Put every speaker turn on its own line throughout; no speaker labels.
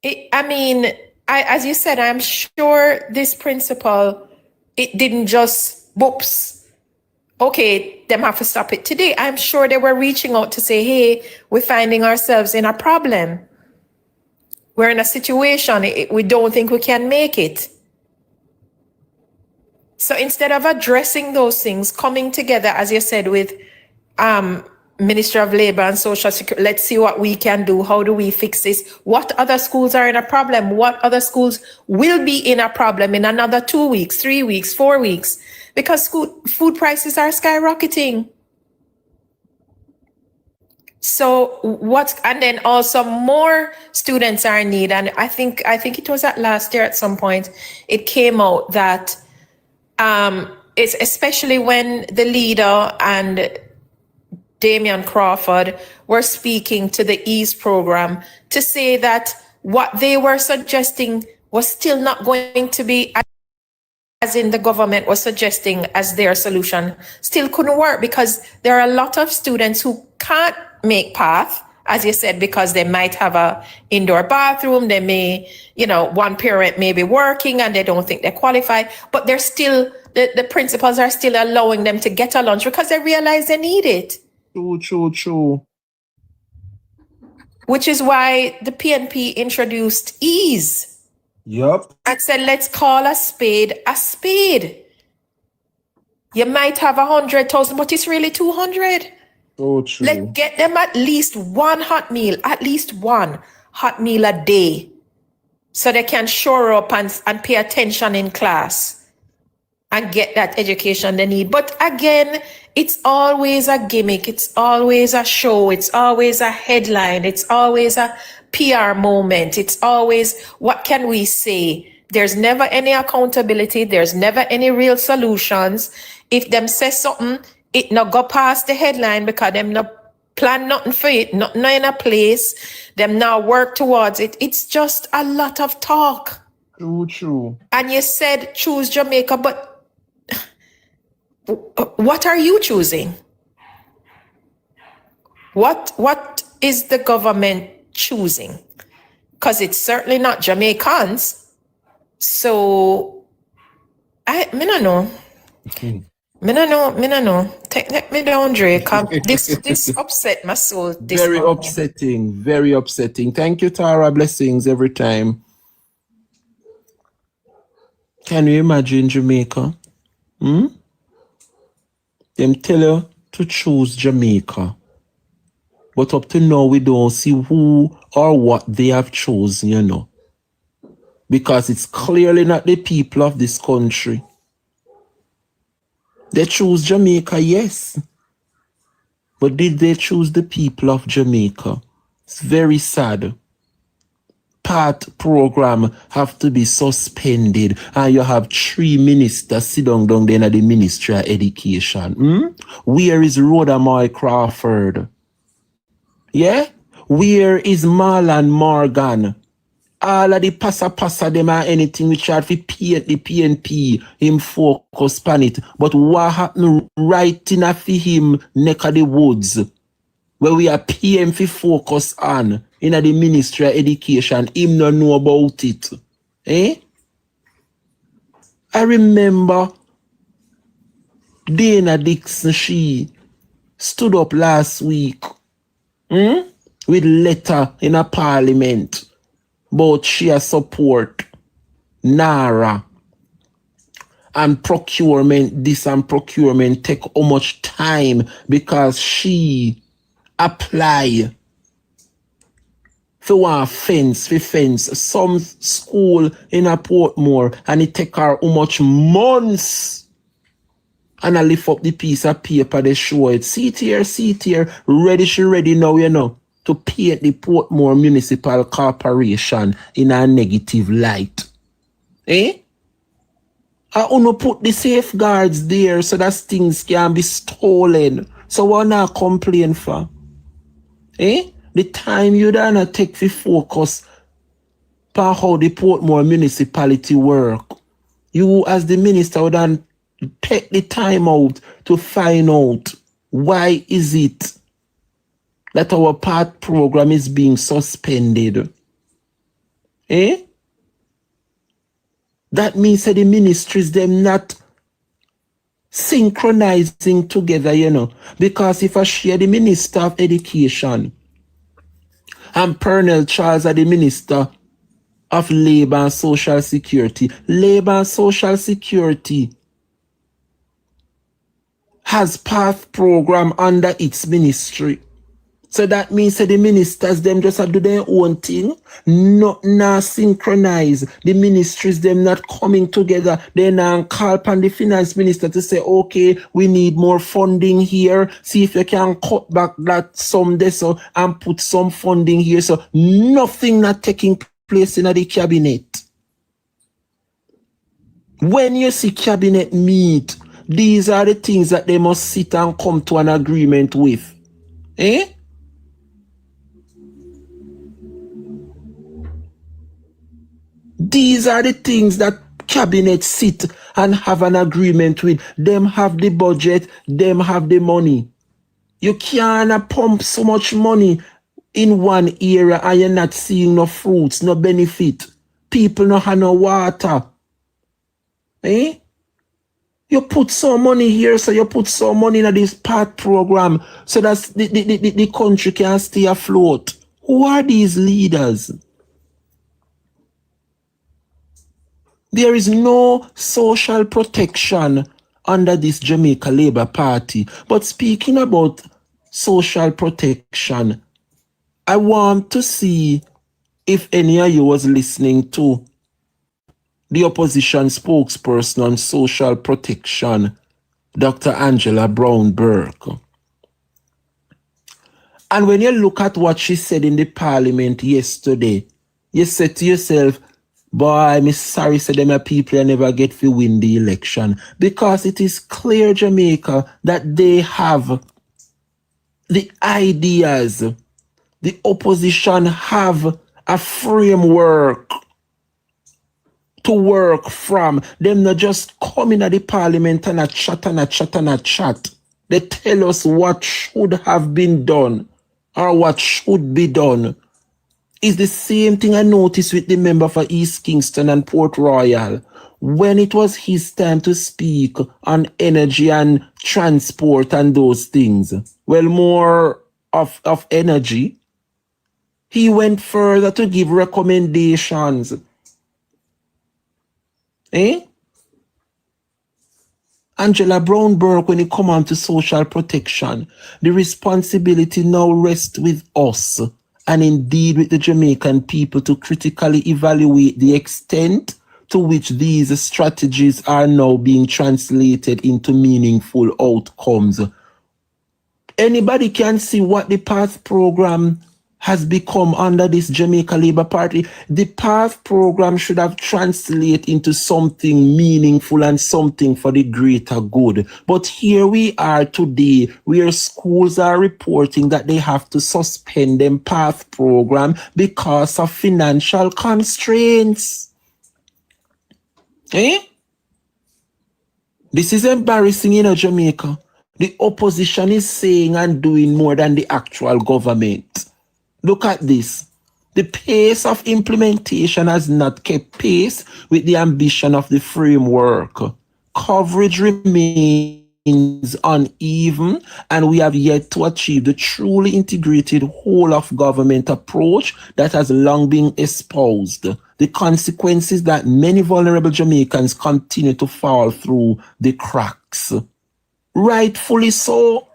I mean, as you said, I'm sure this principle, it didn't just, whoops, okay, them have to stop it today. I'm sure they were reaching out to say, hey, we're finding ourselves in a problem. We're in a situation, we don't think we can make it. So instead of addressing those things, coming together, as you said, with Ministry of Labor and Social Security, let's see what we can do. How do we fix this? What other schools are in a problem? What other schools will be in a problem in another 2 weeks, 3 weeks, 4 weeks? Because food prices are skyrocketing. So and then also more students are in need. And I think it was at last year at some point, it came out that it's especially when the leader and Damian Crawford were speaking to the EASE program to say that what they were suggesting was still not going to be, as in the government was suggesting as their solution, still couldn't work, because there are a lot of students who can't make path, as you said, because they might have a indoor bathroom, they may, one parent may be working and they don't think they qualify, but they're still, the principals are still allowing them to get a lunch because they realize they need it.
True.
Which is why the PNP introduced EASE.
Yup.
And said, let's call a spade a spade. You might have 100,000, but it's really 200.
So true.
Let's get them at least one hot meal a day, so they can shore up and pay attention in class and get that education they need. But again, it's always a gimmick. It's always a show. It's always a headline. It's always a PR moment. It's always, what can we say? There's never any accountability. There's never any real solutions. If them say something, it not go past the headline because them not plan nothing for it, nothing in a place. Them now work towards it. It's just a lot of talk.
True.
And you said choose Jamaica, but what are you choosing? What is the government choosing? Because it's certainly not Jamaicans. So I don't know. Me no know. Take me down, Drake. This upset my soul.
Very upsetting. Thank you, Tara. Blessings every time. Can you imagine Jamaica? Them tell you to choose Jamaica. But up to now, we don't see who or what they have chosen, Because it's clearly not the people of this country. They choose Jamaica, yes. But did they choose the people of Jamaica? It's very sad. Part program have to be suspended, and you have 3 ministers sit down there at the Ministry of Education. Where is Rhoda Crawford? Yeah? Where is Marlon Morgan? All of the passa them are anything which are for the PNP, him focus on it. But what happened right in for him neck of the woods, where we are PM for focus on in the Ministry of Education, him not know about it. I remember Dana Dixon, she stood up last week with letter in a parliament, but she has support NARA and procurement. This and procurement take how much time because she apply for one fence some school in a Portmore, and it take her how much months. And I lift up the piece of paper, they show it. See it here. She ready now, to paint the Portmore Municipal Corporation in a negative light. I wanna put the safeguards there so that things can be stolen. So what not complain for? The time you don't take the focus on how the Portmore municipality work. You as the minister would then take the time out to find out why is it that our part program is being suspended. Eh? That means that the ministries them not synchronizing together, you know. Because if I share the Minister of Education and Pernell Charles are the Minister of Labour and Social Security, Labour and Social Security has path program under its ministry. So that means that the ministers them just do their own thing, not synchronize. The ministries them not coming together. They now call upon the finance minister to say, okay, we need more funding here. See if you can cut back that sum there so and put some funding here. So nothing not taking place in the cabinet. When you see cabinet meet, these are the things that they must sit and come to an agreement with. Eh? These are the things that cabinet sit and have an agreement with. Them have the budget, them have the money. You can't pump so much money in one area and you're not seeing no fruits, no benefit. People no have no water. Eh? You put some money here, so you put some money in this PAT program so that the country can stay afloat. Who are these leaders? There is no social protection under this Jamaica Labour Party. But speaking about social protection, I want to see if any of you was listening to the opposition spokesperson on social protection, Dr. Angela Brown-Burke. And when you look at what she said in the parliament yesterday, you said to yourself, boy, me sorry say them people never get to win the election. Because it is clear, Jamaica, that they have the ideas. The opposition have a framework to work from. Them not just come in at the parliament and a chat and a chat and a chat. They tell us what should have been done or what should be done. It's the same thing I noticed with the member for East Kingston and Port Royal. When it was his time to speak on energy and transport and those things, well, more of energy, he went further to give recommendations. Eh? Angela Brown-Burke, when it comes on to social protection, the responsibility now rests with us and indeed with the Jamaican people to critically evaluate the extent to which these strategies are now being translated into meaningful outcomes. Anybody can see what the PATH program has become under this Jamaica Labour Party. The PATH program should have translated into something meaningful and something for the greater good. But here we are today, where schools are reporting that they have to suspend them PATH program because of financial constraints. Eh? This is embarrassing in Jamaica. The opposition is saying and doing more than the actual government. Look at this. The pace of implementation has not kept pace with the ambition of the framework. Coverage remains uneven, and we have yet to achieve the truly integrated whole of government approach that has long been espoused. The consequence is that many vulnerable Jamaicans continue to fall through the cracks. Rightfully so.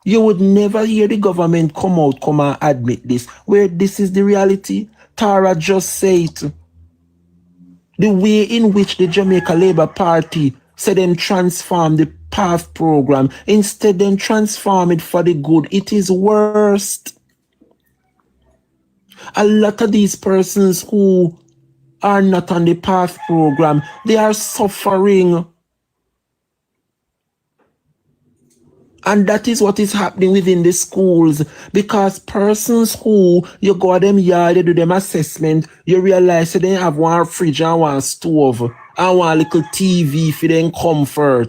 You would never hear the government come and admit this, where this is the reality. Tara just said it. The way in which the Jamaica Labour Party said them transform the PATH program, instead them transform it for the good, it is worst. A lot of these persons who are not on the PATH program, they are suffering. And that is what is happening within the schools, because persons who you go to them yard, you do them assessment, you realize that they have one fridge and one stove and one little TV for them comfort.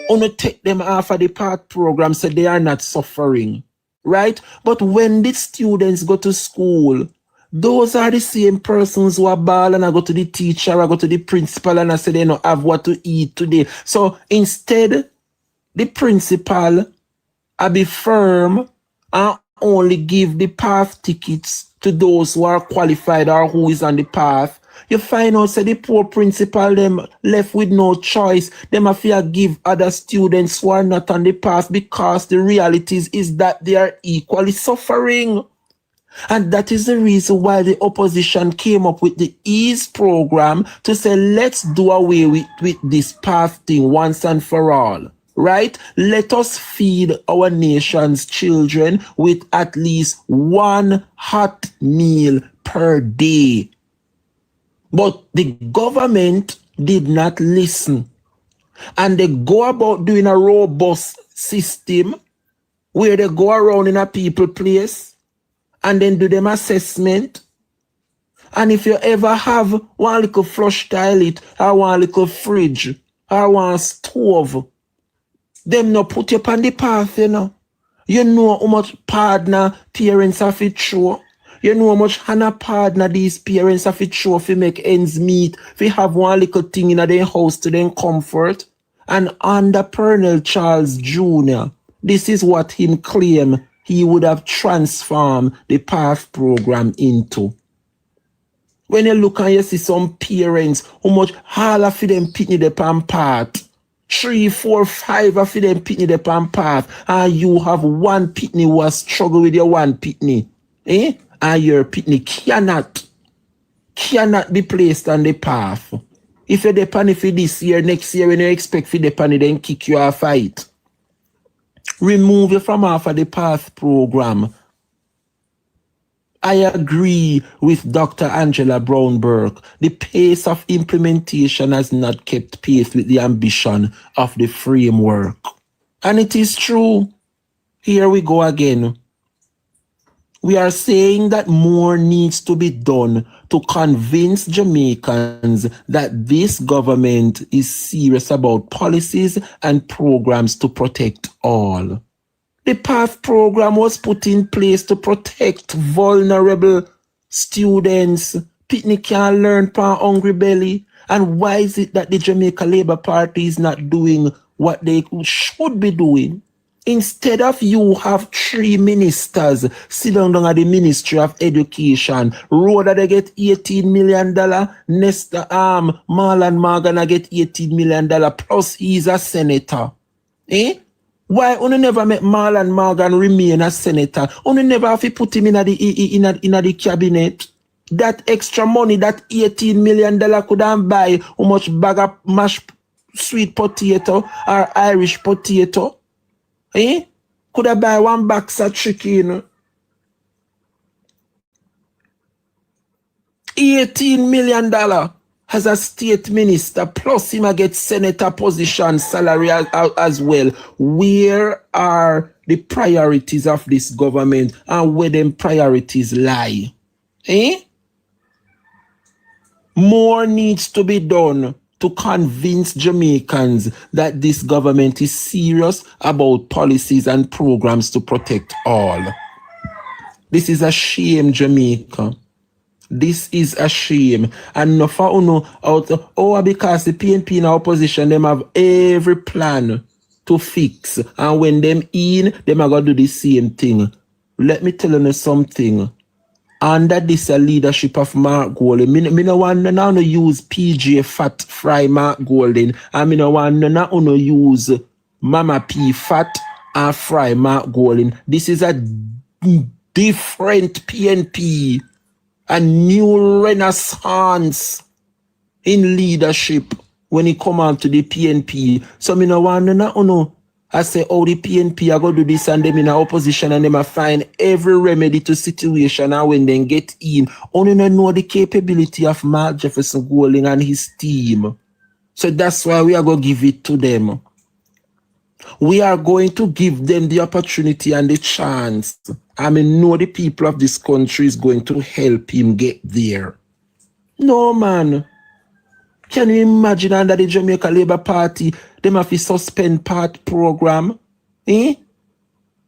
Only take them off of the PATH program so they are not suffering, right? But when the students go to school, Those are the same persons who are ball and I go to the teacher, I go to the principal and I say they don't have what to eat today. So instead, the principal I be firm and only give the path tickets to those who are qualified or who is on the path. You find out say the poor principal them left with no choice. Them have to give other students who are not on the path because the reality is that they are equally suffering. And that is the reason why the opposition came up with the EASE program to say, let's do away with this path thing once and for all. Right? Let us feed our nation's children with at least one hot meal per day. But the government did not listen. And they go about doing a robust system where they go around in a people place and then do them assessment. And if you ever have one little flush toilet or one little fridge or one stove, them no put you on the path, you know. You know how much partner parents have to show. You know how much Hannah partner these parents have to show to make ends meet. If you have one little thing in their house to their comfort. And under Colonel Charles Jr., this is what him claim he would have transformed the path program into. When you look and you see some parents, how much all of them picking the pan path. 3, 4, 5 of them pitney the pan path, and you have one pitney who has struggled with your one pitney. And your pitney cannot be placed on the path. If you depend for this year, next year, when you expect for depend, then kick you off fight. Remove you from off of the path program. I agree with Dr. Angela Brown-Burke. The pace of implementation has not kept pace with the ambition of the framework. And it is true. Here we go again. We are saying that more needs to be done to convince Jamaicans that this government is serious about policies and programs to protect all. The PATH program was put in place to protect vulnerable students. Picnic can learn from hungry belly. And why is it that the Jamaica Labour Party is not doing what they should be doing? Instead of you have 3 ministers sitting down at the Ministry of Education, Rhoda they get $18 million, Nesta Marlon Morgan get $18 million, plus he's a senator. Why only never make Marlon Morgan remain a senator? Only never have to put him in the cabinet. That extra money, that $18 million could have buy how much bag of mashed sweet potato or Irish potato? Could I buy 1 box of chicken? $18 million as a state minister, plus him get senator position salary as well. Where are the priorities of this government and where them priorities lie? More needs to be done to convince Jamaicans that this government is serious about policies and programs to protect all. This is a shame, Jamaica. This is a shame. And no for uno out because the PNP in opposition, them have every plan to fix. And when them in, them are gonna do the same thing. Let me tell you something. Under this leadership of Mark Golden, me no want no use PJ Fat Fry Mark Golden, and me no want no use Mama P Fat and Fry Mark Golden. This is a different PNP, a new renaissance in leadership when it come on to the PNP. So me no want no. I say, oh, the PNP are going to do this and them in opposition and them are find every remedy to situation and when they get in, only know the capability of Mark Jefferson Golding and his team. So that's why we are going to give it to them. We are going to give them the opportunity and the chance. I mean, know the people of this country is going to help him get there. No, man. Can you imagine under the Jamaica Labour Party, them have to suspend part program?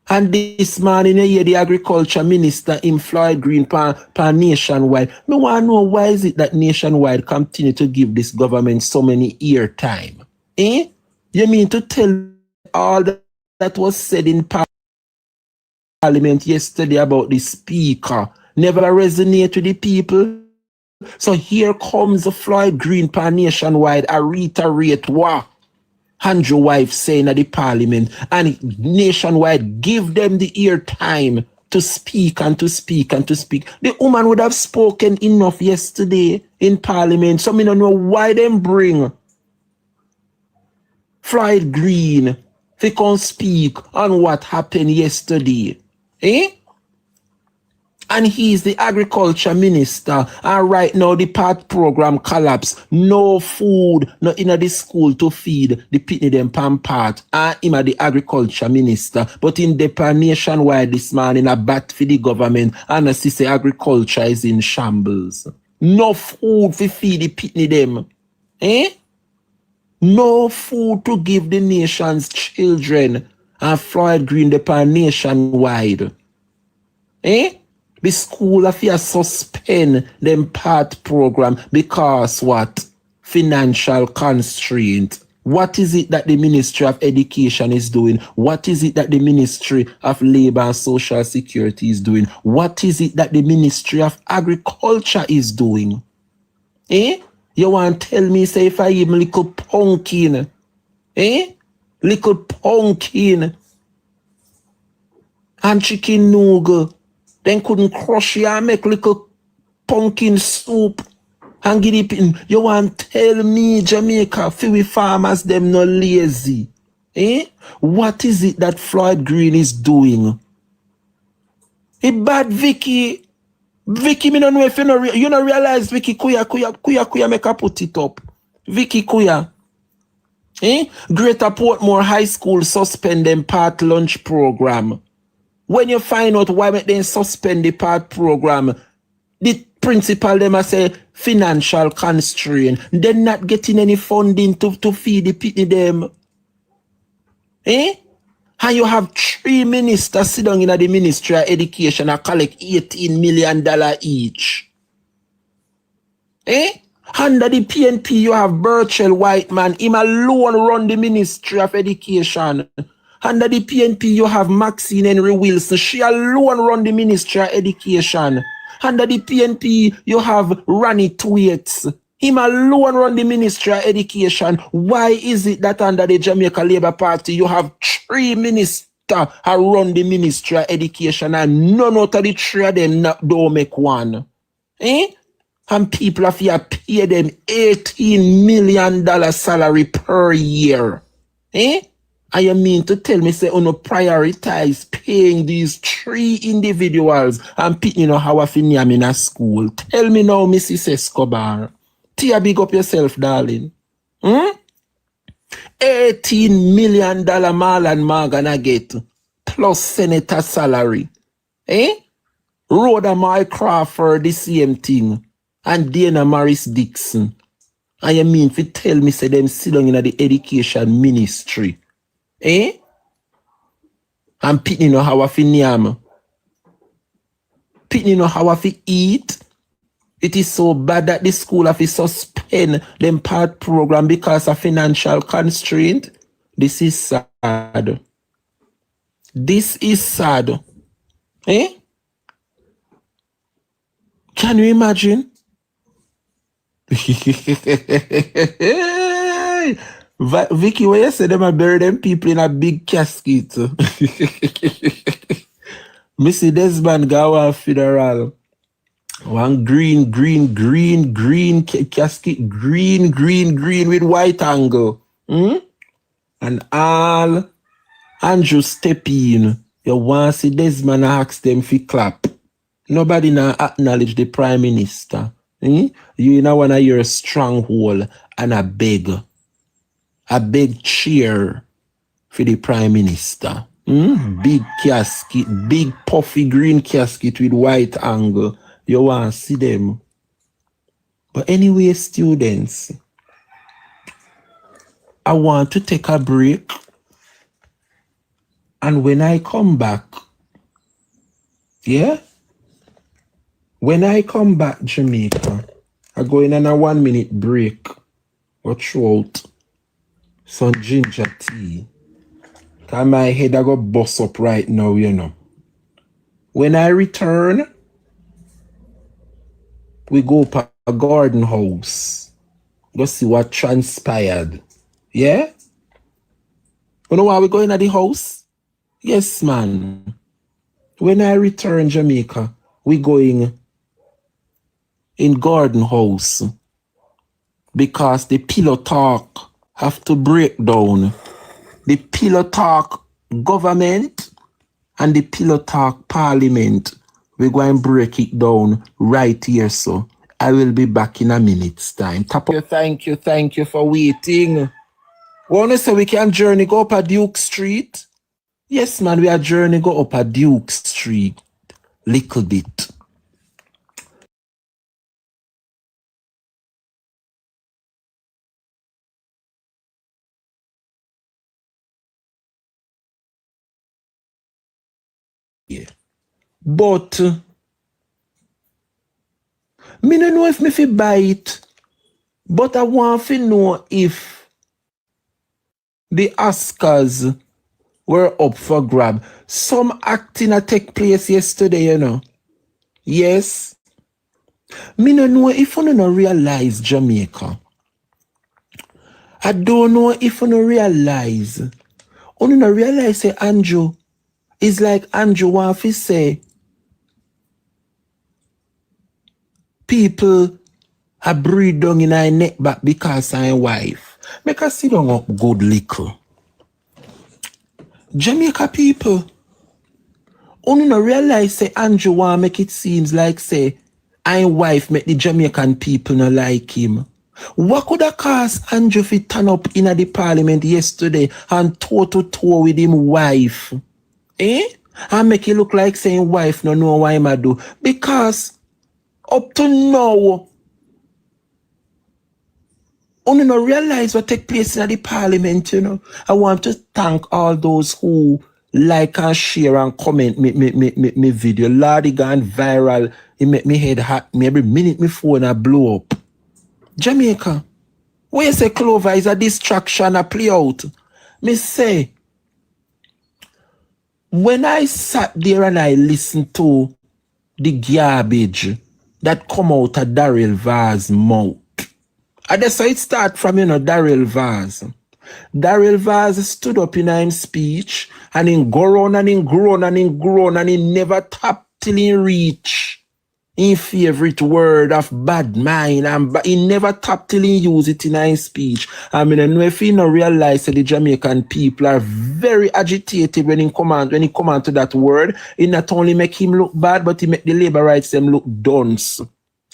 And this morning, you hear the agriculture minister in Floyd Green pan nationwide. Me want to know why is it that nationwide continue to give this government so many ear time? Eh? You mean to tell all that was said in Parliament yesterday about the speaker never resonate with the people? So here comes the Floyd Green pan nationwide. I reiterate what Andrew wife saying at the Parliament, and nationwide give them the ear time to speak and to speak and to speak. The woman would have spoken enough yesterday in Parliament. So I don't know why them bring Floyd Green to come speak on what happened yesterday. Eh? And he's the agriculture minister. And right now the PAT program collapse. No food, not in the school to feed the pitney them pan part. And him are the agriculture minister. But in the plan nationwide this morning, a bat for the government. And I see say agriculture is in shambles. No food to feed the pitney them. Eh? No food to give the nation's children. And Floyd Green the pan nationwide. Eh? The school affairs suspend them PAT program because what? Financial constraint. What is it that the Ministry of Education is doing? What is it that the Ministry of Labor and Social Security is doing? What is it that the Ministry of Agriculture is doing? Eh? You want to tell me, say, if I even little pumpkin, eh? Little pumpkin and chicken noodle, then couldn't crush you and make little pumpkin soup and give it in. You want to tell me Jamaica, few farmers, them not lazy. Eh? What is it that Floyd Green is doing? It bad Vicky. Vicky, me don't know if you know, you don't realize Vicky Kuya make a put it up. Vicky Kuya. Eh? Greater Portmore High School suspend them PAT lunch program. When you find out why they suspend the PAT program, the principal them a say financial constraint. They're not getting any funding to feed the pitney them. Eh? And you have 3 ministers sit down in the Ministry of Education and collect $18 million each. Eh? Under the PNP, you have Burchell Whiteman. Him alone run the Ministry of Education. Under the PNP, you have Maxine Henry Wilson. She alone run the Ministry of Education. Under the PNP, you have Ronnie Twaits. Him alone run the Ministry of Education. Why is it that under the Jamaica Labour Party, you have 3 ministers who run the Ministry of Education and none out of the 3 of them don't make one? Eh? And people have to pay them $18 million salary per year. Eh? And you mean to tell me, say, no prioritize paying these 3 individuals and picking how I feel in a school? Tell me now, Mrs. Escobar. Tia, big up yourself, darling. $18 million Marlon Morgan get plus senator salary. Eh? Rhoda Mae Crawford, the same thing. And Dana Morris Dixon. And you mean to tell me, say, them sit down in the education ministry. Eh? And picking how I feel yam. Picking how I feel eat. It is so bad that the school have to suspend them PAT program because of financial constraint. This is sad. This is sad. Eh? Can you imagine? Vicky, when you say them are bury them people in a big casket. Missy Desmond Gawa Federal. One green casket, green with white angle. And all Andrew step in. You want to see Desmond ask them fi clap. Nobody now acknowledge the Prime Minister. You now wanna hear a stronghold and a big cheer for the Prime Minister. Big casket, big puffy green casket with white angle. You want to see them. But anyway, students, I want to take a break And when I come back, yeah, when I come back Jamaica, I go in on a 1 minute break or throat some ginger tea. Cause my head I go bust up right now, you know. When I return, we go to a garden house. Go see what transpired. Yeah? You know why we going at the house? Yes, man. When I return Jamaica, we going in garden house because the pillow talk have to break down. The pillow talk government and the pillow talk parliament. We're going to break it down right here, so I will be back in a minute's time. Thank you for waiting. Wanna say we can journey go up a Duke Street? Yes, man, we are journey go up a Duke Street. Little bit. Yeah. But me no know if me fi buy it. But I want to know if the Oscars were up for grab. Some acting take place yesterday, you know. Yes. Me no know if you no realize Jamaica. I don't know if you no realize. You no realize say Andrew. It's like Andrew want to say people are breed down in our neck back because I'm wife. Make us sit down up good liquor. Jamaica people, you no realize say Andrew want make it seems like say I'm wife make the Jamaican people not like him. What could have caused Andrew to turn up in the parliament yesterday and toe to toe with him wife? Eh? And make it look like saying wife no know what him do. Because up to now, you no realize what take place in the parliament, you know. I want to thank all those who like and share and comment me video. Lord, it gone viral. It make me head hot. Me every minute my phone I blow up. Jamaica, where you say Clover is a distraction a play out? Me say, when I sat there and I listened to the garbage that come out of Daryl Vaz's mouth, and that's how it start from, you know, Daryl Vaz. Daryl Vaz stood up in his speech and he go on and he groan and he groan and he never tap till he reach in favorite word of bad mind, and he never tap till he use it in his speech. I mean, I know if he not realize that the Jamaican people are very agitated when he come on to that word, it not only make him look bad, but he make the labor rights them look dunce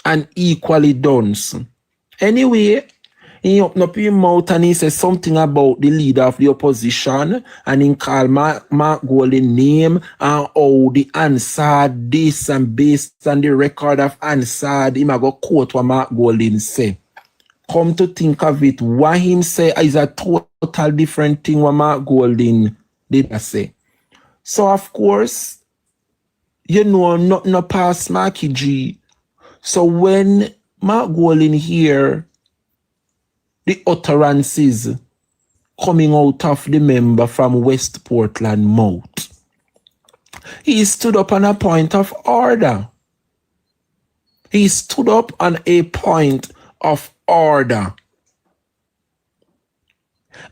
and equally dunce. Anyway, he opened up his mouth and he said something about the leader of the opposition and he called Mark Golding name and how the Ansad this and based on the record of Ansad, he might go quote what Mark Golding say. Come to think of it, what him say is a total different thing what Mark Golding did say. So of course, you know, nothing no past Marky G. So when Mark Golding hear the utterances coming out of the member from West Portland mouth, he stood up on a point of order. He stood up on a point of order.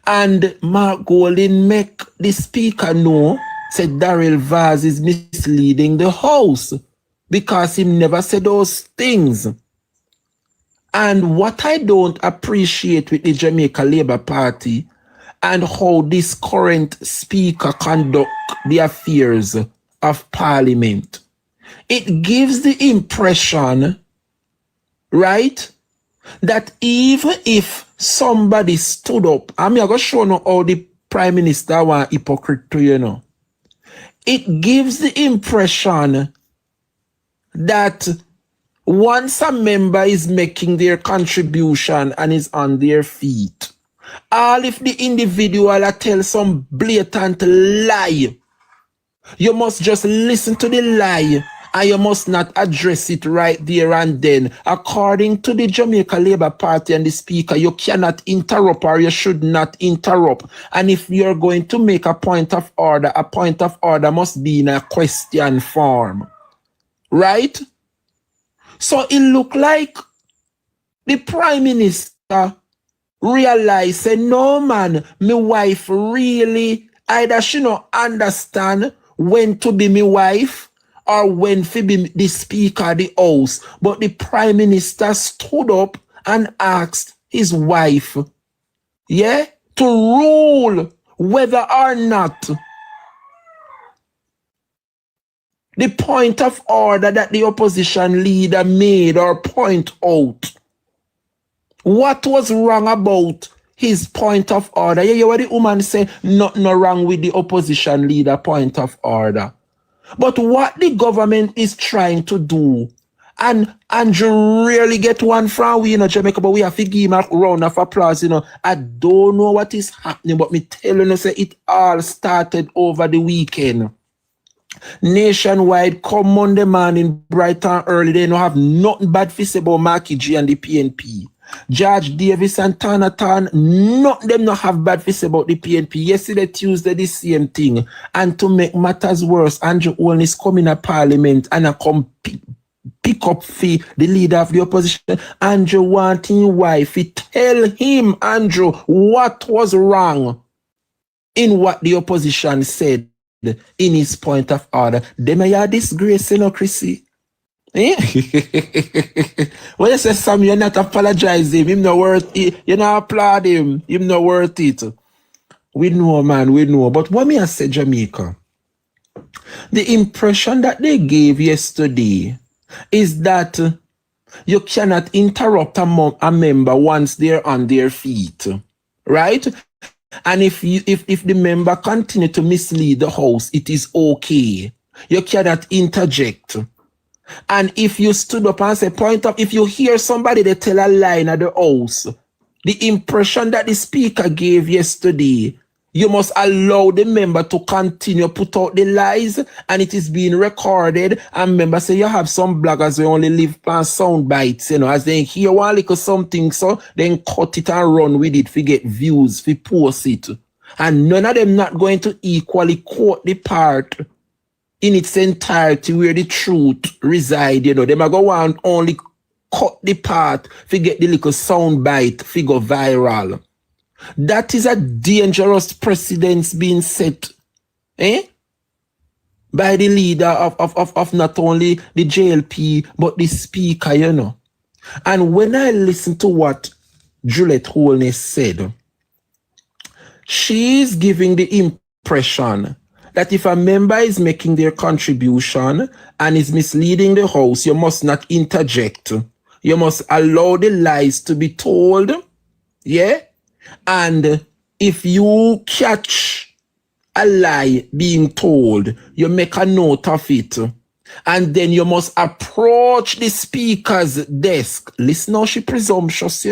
And Mark Golding make the speaker know, said Daryl Vaz is misleading the House because he never said those things. And what I don't appreciate with the Jamaica Labour Party and how this current speaker conduct the affairs of Parliament, it gives the impression, right, that even if somebody stood up, I'm going to show you how the Prime Minister was hypocrite to you know. It gives the impression that once a member is making their contribution and is on their feet, all if the individual tell some blatant lie You must just listen to the lie and you must not address it right there and then. According to the Jamaica Labour Party and the Speaker, you cannot interrupt or you should not interrupt. And if you're going to make a point of order must be in a question form. Right? So it look like the Prime Minister realized, say, no man, my wife really, either she not understand when to be my wife or when to be the Speaker of the House. But the Prime Minister stood up and asked his wife, yeah, to rule whether or not the point of order that the opposition leader made or point out, what was wrong about his point of order? Yeah, you hear the woman say, nothing wrong with the opposition leader point of order. But what the government is trying to do, and Andrew really get one from we in Jamaica, but we have to give him a round of applause. I don't know what is happening, but me telling you, say it all started over the weekend. Nationwide, come Monday morning, bright and early, they don't have nothing bad to say about Marky G and the PNP. George Davis and Tanatan, none them not have bad to say about the PNP. Yesterday, Tuesday, the same thing. And to make matters worse, Andrew Owen is coming to Parliament and I come pick up for the leader of the opposition. Andrew wanting wife, he tell him, Andrew, what was wrong in what the opposition said in his point of order. They may have disgrace, Chrissy. Eh? When you say Sam, you're not apologizing. Him not worth it. You not applaud him. Him not worth it. We know, man. We know. But what me I say, Jamaica, the impression that they gave yesterday is that you cannot interrupt a member once they're on their feet, right? And if the member continue to mislead the house, it is okay. You cannot interject. And if you stood up and say, point up, if you hear somebody they tell a lie at the house, the impression that the speaker gave yesterday, you must allow the member to continue put out the lies, and it is being recorded. And member say you have some bloggers who only live on sound bites, as they hear one little something, so then cut it and run with it to get views, to post it. And none of them not going to equally quote the part in its entirety where the truth reside, Them are going to only cut the part to get the little sound bite to go viral. That is a dangerous precedence being set by the leader of not only the JLP, but the speaker, And when I listen to what Juliet Holness said, she is giving the impression that if a member is making their contribution and is misleading the house, you must not interject. You must allow the lies to be told, yeah? And if you catch a lie being told, you make a note of it. And then you must approach the speaker's desk. Listen how she presumptuous,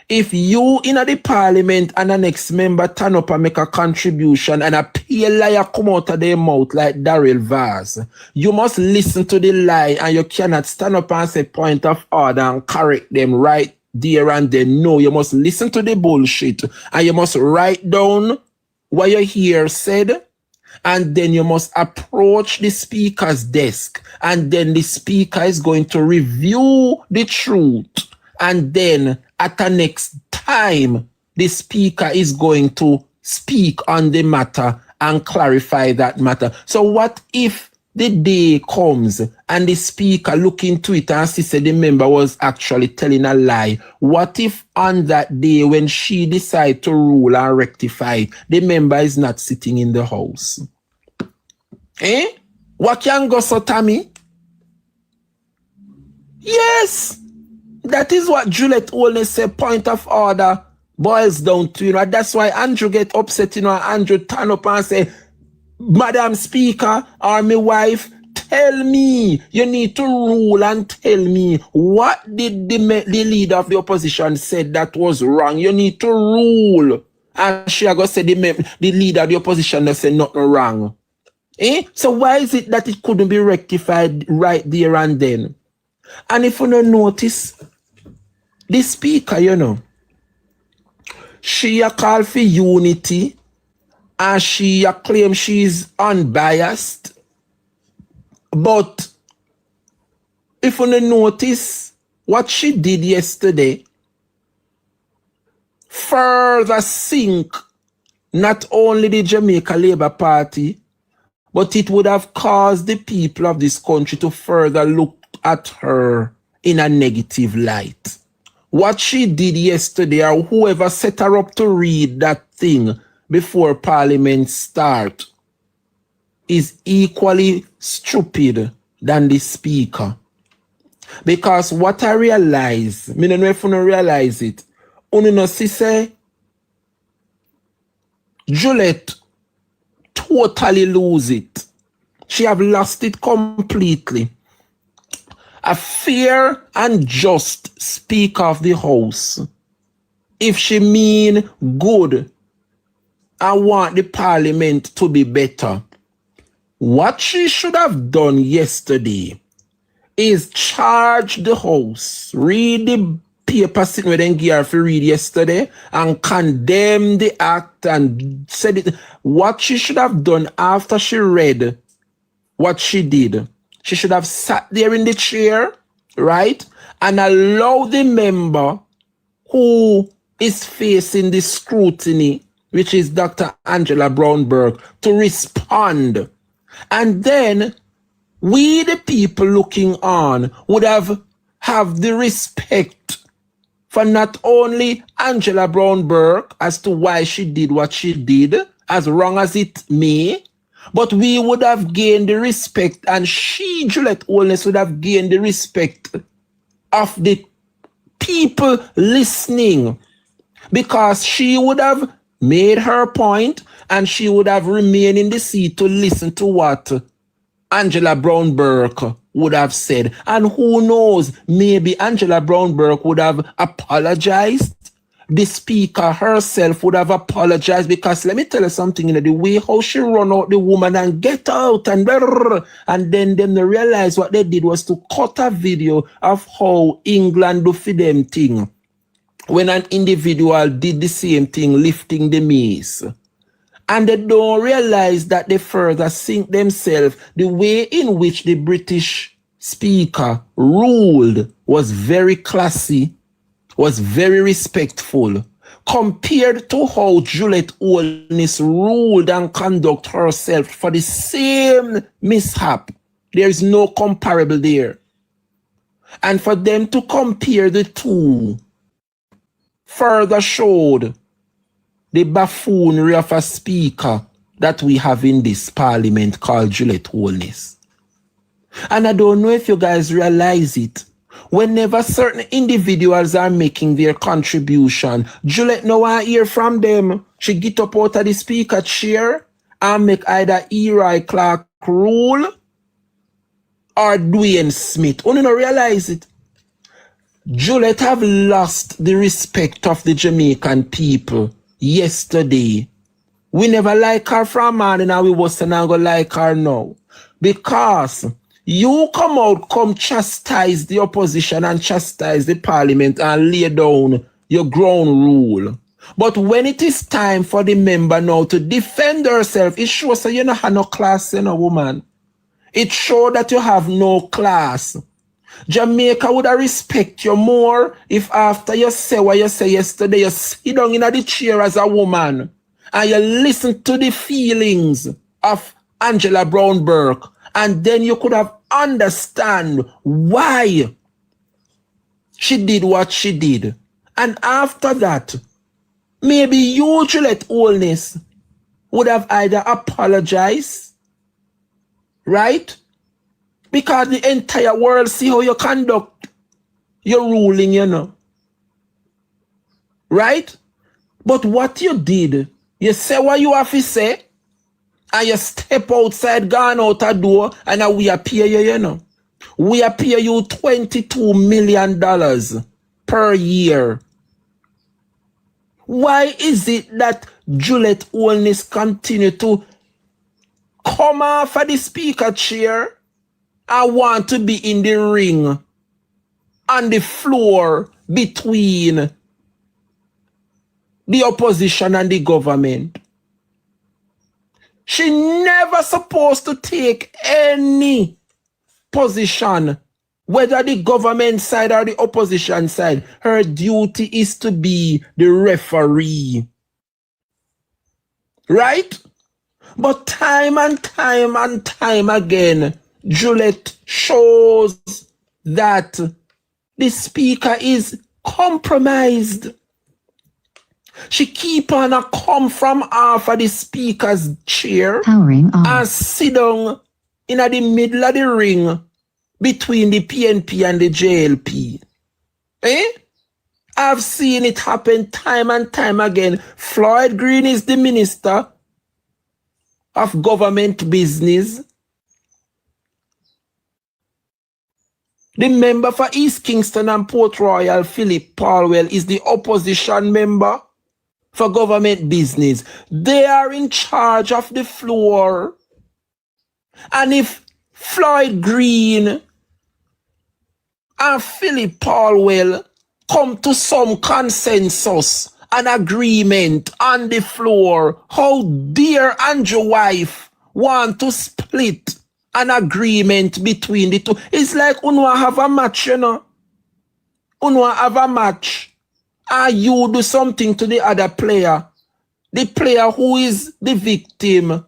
If you in the parliament and the next member turn up and make a contribution and a pale liar come out of their mouth like Daryl Vaz, you must listen to the lie and you cannot stand up and say point of order and correct them right there and then. No, you must listen to the bullshit and you must write down what you hear said, and then you must approach the speaker's desk, and then the speaker is going to review the truth, and then at the next time the speaker is going to speak on the matter and clarify that matter. So what if the day comes and the speaker look into it and she said the member was actually telling a lie? What if on that day when she decide to rule and rectify, the member is not sitting in the house? What can go so, Tammy? Yes, that is what Juliet Holness said, point of order boils down to, That's why Andrew get upset, Andrew turn up and say, Madam Speaker or my wife, tell me, you need to rule and tell me what did the leader of the opposition said that was wrong. You need to rule. And she go say the leader of the opposition said nothing wrong. So why is it that it couldn't be rectified right there and then? And if you don't notice, the speaker, she a call for unity and she a claim she's unbiased. But if you don't notice, what she did yesterday further sink not only the Jamaica Labour Party, but it would have caused the people of this country to further look at her in a negative light. What she did yesterday, or whoever set her up to read that thing before Parliament start, is equally stupid than the speaker. Because what I realize, I don't know if you don't realize it, you know, she say, Juliet totally lose it. She have lost it completely. A fair and just Speaker of the House, if she mean good and want the Parliament to be better, what she should have done yesterday is charge the House, read the paper sitting with them gear for read yesterday and condemn the act and said it. What she should have done after she read what she did, she should have sat there in the chair, right, and allow the member who is facing the scrutiny, which is Dr. Angela Brownberg, to respond. And then we, the people looking on, would have the respect for not only Angela Brownberg as to why she did what she did, as wrong as it may, but we would have gained the respect, and she, Juliet Holness, would have gained the respect of the people listening, because she would have made her point and she would have remained in the seat to listen to what Angela Brownberg would have said. And who knows, maybe Angela Brownberg would have apologized. The speaker herself would have apologized, because let me tell you something, the way how she run out the woman and get out and then them they realize what they did was to cut a video of how England do for them thing when an individual did the same thing, lifting the mace. And they don't realize that they further sink themselves. The way in which the British speaker ruled was very classy, was very respectful, compared to how Juliet Holness ruled and conduct herself for the same mishap. There is no comparable there. And for them to compare the two further showed the buffoonery of a speaker that we have in this parliament called Juliet Holness. And I don't know if you guys realize it. Whenever certain individuals are making their contribution, Juliet no want hear from them. She get up out of the speaker chair and make either Eli Clark rule or Dwayne Smith. You don't realize it. Juliet have lost the respect of the Jamaican people yesterday. We never like her from morning and we was not gonna like her now. Because you come chastise the opposition and chastise the parliament and lay down your ground rule. But when it is time for the member now to defend herself, it shows that you don't have no class, woman. It shows that you have no class. Jamaica would respect you more if after you say what you say yesterday, you sit down in the chair as a woman and you listen to the feelings of Angela Brownberg, and then you could have understand why she did what she did. And after that, maybe you, Juliet Holness, would have either apologized, right? Because the entire world see how you conduct your ruling, Right? But what you did, you say what you have to say, and you step outside, gone out a door, and we appear you, We appear you $22 million per year. Why is it that Juliet Holness continue to come off of the speaker chair. I want to be in the ring on the floor between the opposition and the government. She never supposed to take any position, whether the government side or the opposition side. Her duty is to be the referee. Right? But time and time again, Juliet shows that the speaker is compromised. She keep on a come from off of the speaker's chair and sit down in the middle of the ring between the PNP and the JLP. I've seen it happen time and time again. Floyd Green is the minister of government business. The member for East Kingston and Port Royal, Philip Palwell, is the opposition member for government business. They are in charge of the floor. And if Floyd Green and Philip Palwell come to some consensus, an agreement on the floor, how dare Andrew's wife want to split an agreement between the two? It's like Unwa have a match, you know. Unwa have a match. And you do something to the other player. The player who is the victim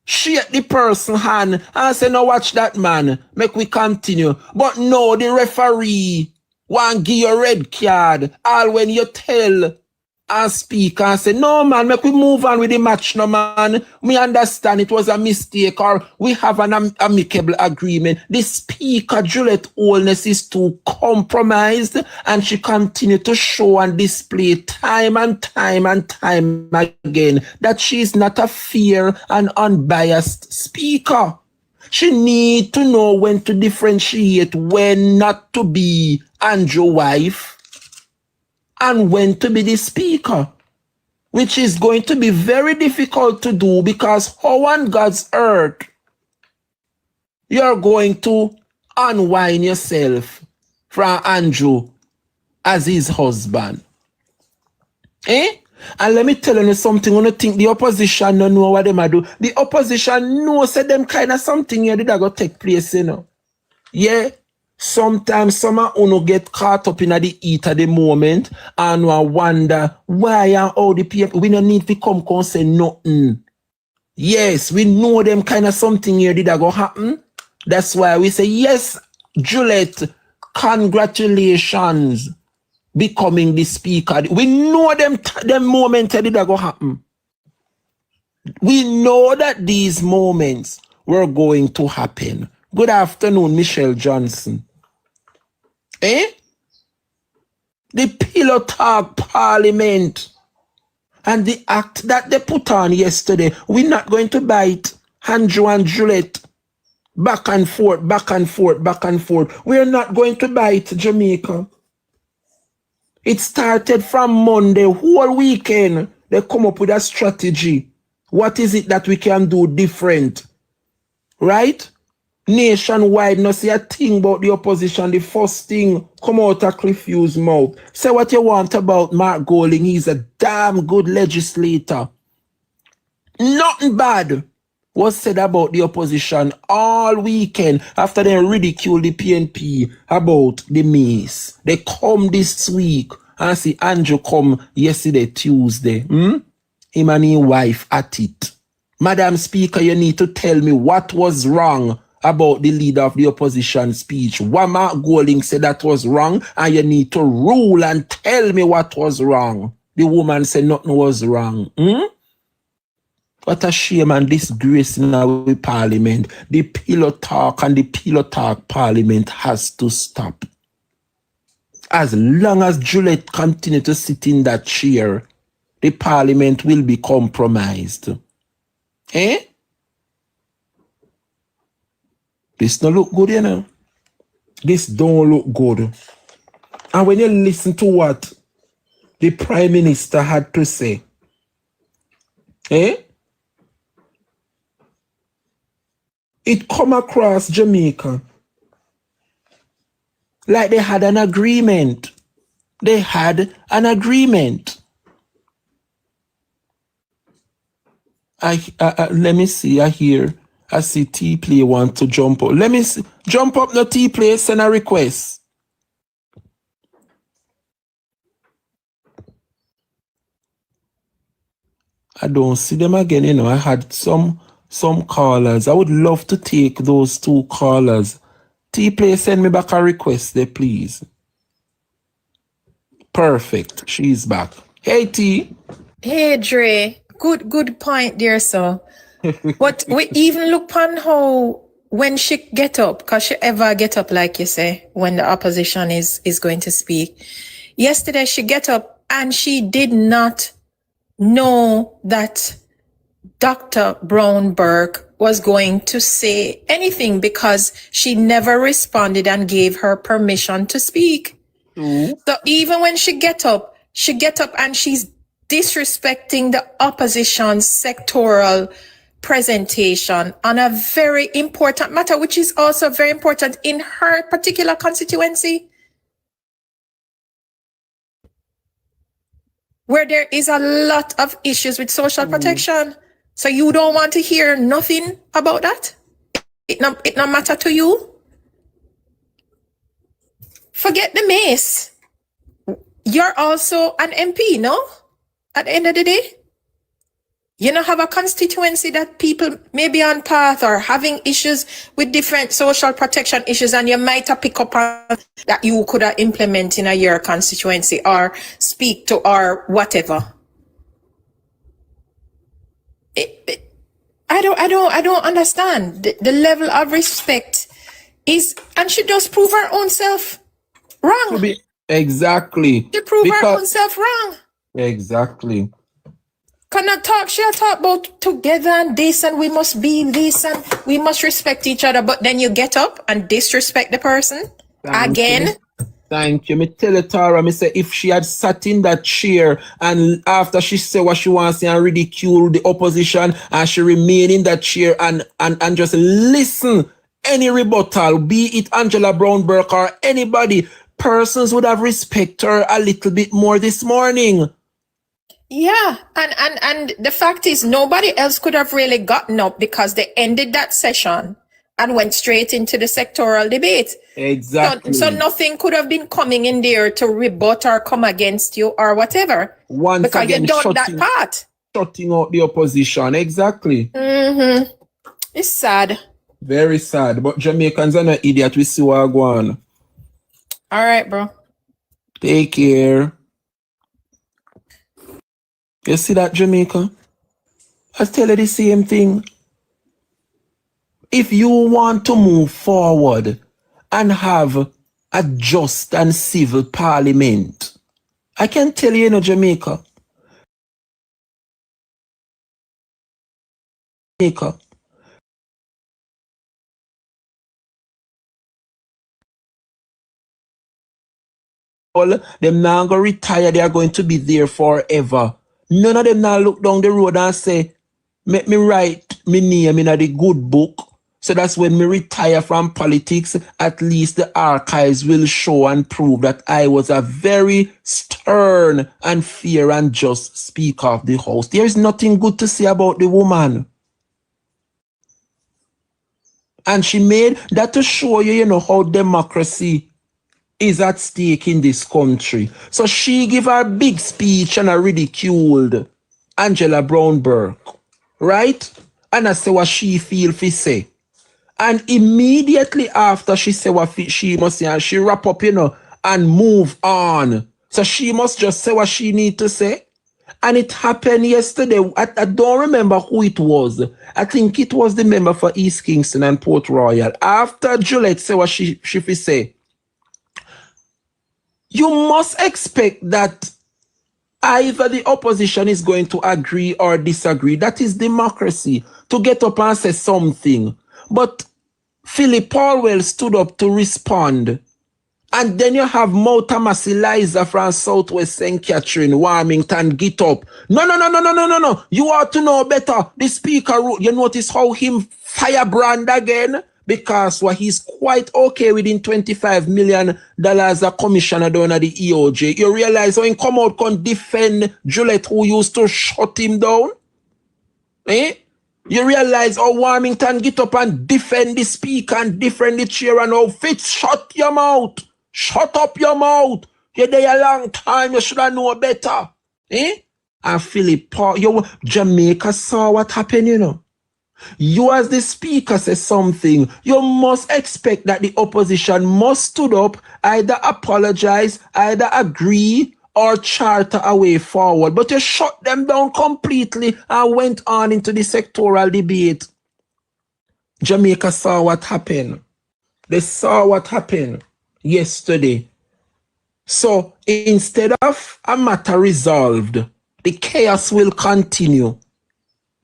shake the person hand and say, no, watch that man. Make we continue. But no, the referee want give you a red card. All when you tell and speak and say, no man, make we move on with the match, no man. We understand it was a mistake or we have an amicable agreement. The speaker, Juliet Holness, is too compromised, and she continued to show and display time and time again that she is not a fair and unbiased speaker. She need to know when to differentiate when not to be Andrew's wife and when to be the speaker, which is going to be very difficult to do, because how on God's earth you're going to unwind yourself from Andrew as his husband. And let me tell you something. When you think the opposition don't know what they might do, the opposition knows that them kind of something here that go take place, you know. Yeah. Sometimes some of you get caught up in the heat of the moment and wonder why and how the people, we don't need to come and say nothing. Yes, we know them kind of something here that go happen. That's why we say, yes, Juliet, congratulations becoming the speaker. We know them moments that go happen. We know that these moments were going to happen. Good afternoon, Michelle Johnson. The pillow talk parliament and the act that they put on yesterday, we're not going to bite Andrew and Juliet back and forth. We're not going to bite Jamaica. It started from Monday, whole weekend. They come up with a strategy. What is it that we can do different? Right? Nationwide, no see a thing about the opposition. The first thing come out of Cliff Hughes' mouth. Say what you want about Mark Golding. He's a damn good legislator. Nothing bad was said about the opposition all weekend after they ridiculed the PNP about the mace. They come this week and see Andrew come yesterday, Tuesday. Him and his wife at it. Madam Speaker, you need to tell me what was wrong about the leader of the opposition speech. Mark Golding said that was wrong, and you need to rule and tell me what was wrong. The woman said nothing was wrong. What a shame and disgrace in our parliament. The pillow talk and the pillow talk parliament has to stop. As long as Juliet continues to sit in that chair, the parliament will be compromised. This don't look good, you know. This don't look good. And when you listen to what the Prime Minister had to say, it come across Jamaica like they had an agreement. They had an agreement. Let me see. I see T-Play want to jump up. Let me see. Jump up, no T-Play, send a request. I don't see them again, you know. I had some callers. I would love to take those 2 callers. T-Play, send me back a request there, please. Perfect. She's back. Hey, T.
Hey, Dre. Good point there, sir. But we even look upon how when she get up, because she ever get up, like you say, when the opposition is going to speak. Yesterday, she get up and she did not know that Dr. Brown Burke was going to say anything because she never responded and gave her permission to speak. So even when she get up and she's disrespecting the opposition's sectoral presentation on a very important matter, which is also very important in her particular constituency, where there is a lot of issues with social protection. So you don't want to hear nothing about that? It not matter to you? Forget the mace. You're also an MP, no? At the end of the day, you don't have a constituency that people may be on path or having issues with different social protection issues, and you might have pick up on that you could have implement in your constituency or speak to or whatever. I don't understand the level of respect is, and she does prove her own self wrong.
Exactly.
She proved her own self wrong.
Exactly.
Cannot talk. She'll talk about together and this, and we must be this, and we must respect each other. But then you get up and disrespect the person again.
Thank you. Me tell you, Tara, me say if she had sat in that chair and after she said what she wants and ridicule the opposition and she remain in that chair and just listen any rebuttal, be it Angela Brown Burke or anybody, persons would have respect her a little bit more this morning.
Yeah, and the fact is nobody else could have really gotten up because they ended that session and went straight into the sectoral debate.
Exactly.
So nothing could have been coming in there to rebut or come against you or whatever.
Once
because
again,
you done that part.
Shutting out the opposition. Exactly.
It's sad.
Very sad. But Jamaicans are not idiot. We see what go on.
All right, bro.
Take care. You see that, Jamaica? I tell you the same thing. If you want to move forward and have a just and civil parliament, I can tell you, Jamaica. All them now going to retire, they are going to be there forever. None of them now look down the road and say, make me write my name in the good book. So that's when me retire from politics, at least the archives will show and prove that I was a very stern and fair and just speaker of the house. There is nothing good to say about the woman. And she made that to show you, how democracy is at stake in this country. So she gave her big speech and I ridiculed Angela Brown Burke, right? And I say what she feel fi say. And immediately after she say what she must say, and she wrap up, and move on. So she must just say what she need to say. And it happened yesterday. I don't remember who it was. I think it was the member for East Kingston and Port Royal. After Juliet say what she fi say, you must expect that either the opposition is going to agree or disagree. That is democracy, to get up and say something. But Philip Paulwell stood up to respond And then you have Moutamasi Liza from Southwest St. Catherine, Warmington, get up. No. You ought to know better. The speaker, you notice how him firebrand again? Because he's quite okay within $25 million a commissioner down at the EOJ. You realize how he come out can defend Juliet who used to shut him down? Eh? You realize how Warmington get up and defend the speaker and defend the chair and how Fitz shut your mouth. Shut up your mouth. You're there a long time. You should have known better. Eh? And Philip, Jamaica saw what happened, you know. You as the speaker say something, you must expect that the opposition must stood up, either apologize, either agree, or charter a way forward. But you shut them down completely and went on into the sectoral debate. Jamaica saw what happened. They saw what happened yesterday. So instead of a matter resolved, the chaos will continue.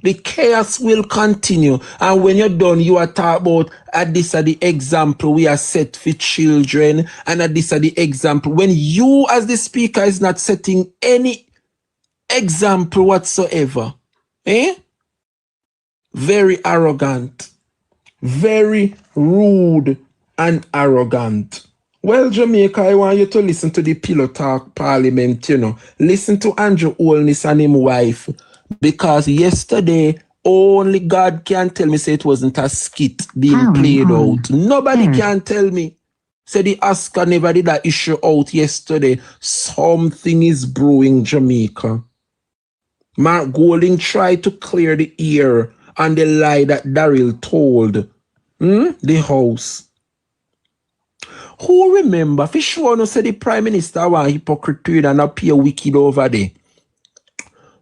The chaos will continue. And when you're done, you are talking about this are the example we are set for children. And this are the example. When you as the speaker is not setting any example whatsoever. Very arrogant. Very rude and arrogant. Well, Jamaica, I want you to listen to the Pillow Talk Parliament, you know. Listen to Andrew Holness and his wife. Because yesterday, only God can tell me say it wasn't a skit being played out. Nobody can tell me. Say the Oscar never did that issue out yesterday. Something is brewing, Jamaica. Mark Golding tried to clear the air on the lie that Daryl told the House. Who remember? For sure, no say the Prime Minister was hypocrite and appear wicked over there.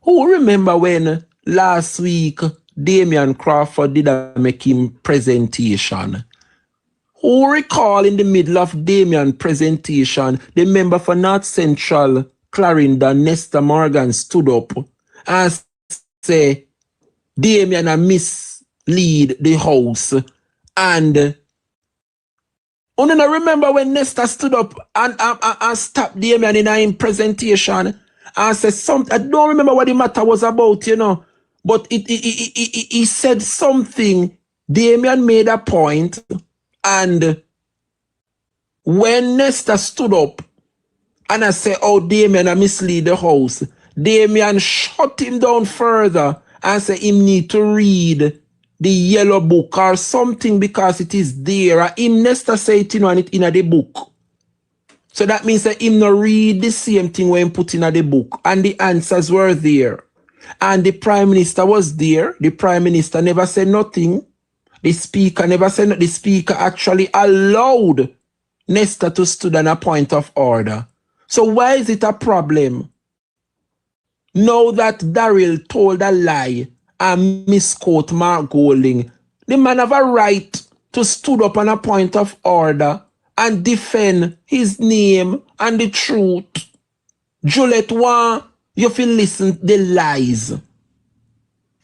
Who remember when last week Damian Crawford did make him presentation? Who recall in the middle of Damian presentation, the member for North Central Clarendon, Nestor Morgan, stood up and say Damian mislead the House. And I remember when Nestor stood up and stopped Damian in a presentation and said something. I don't remember what the matter was about, you know. But he said something. Damian made a point, and when Nestor stood up and I said, oh, Damian, I mislead the House, Damian shut him down further and said him need to read the yellow book or something because it is there. Him Nestor say it in the book. So that means that him not read the same thing when put in the book. And the answers were there. And the Prime Minister was there. The Prime Minister never said nothing. The Speaker never said nothing. The Speaker actually allowed Nestor to stand on a point of order. So why is it a problem? Now that Daryl told a lie and misquote Mark Golding, the man have a right to stood up on a point of order and defend his name and the truth. Juliet want you feel listen the lies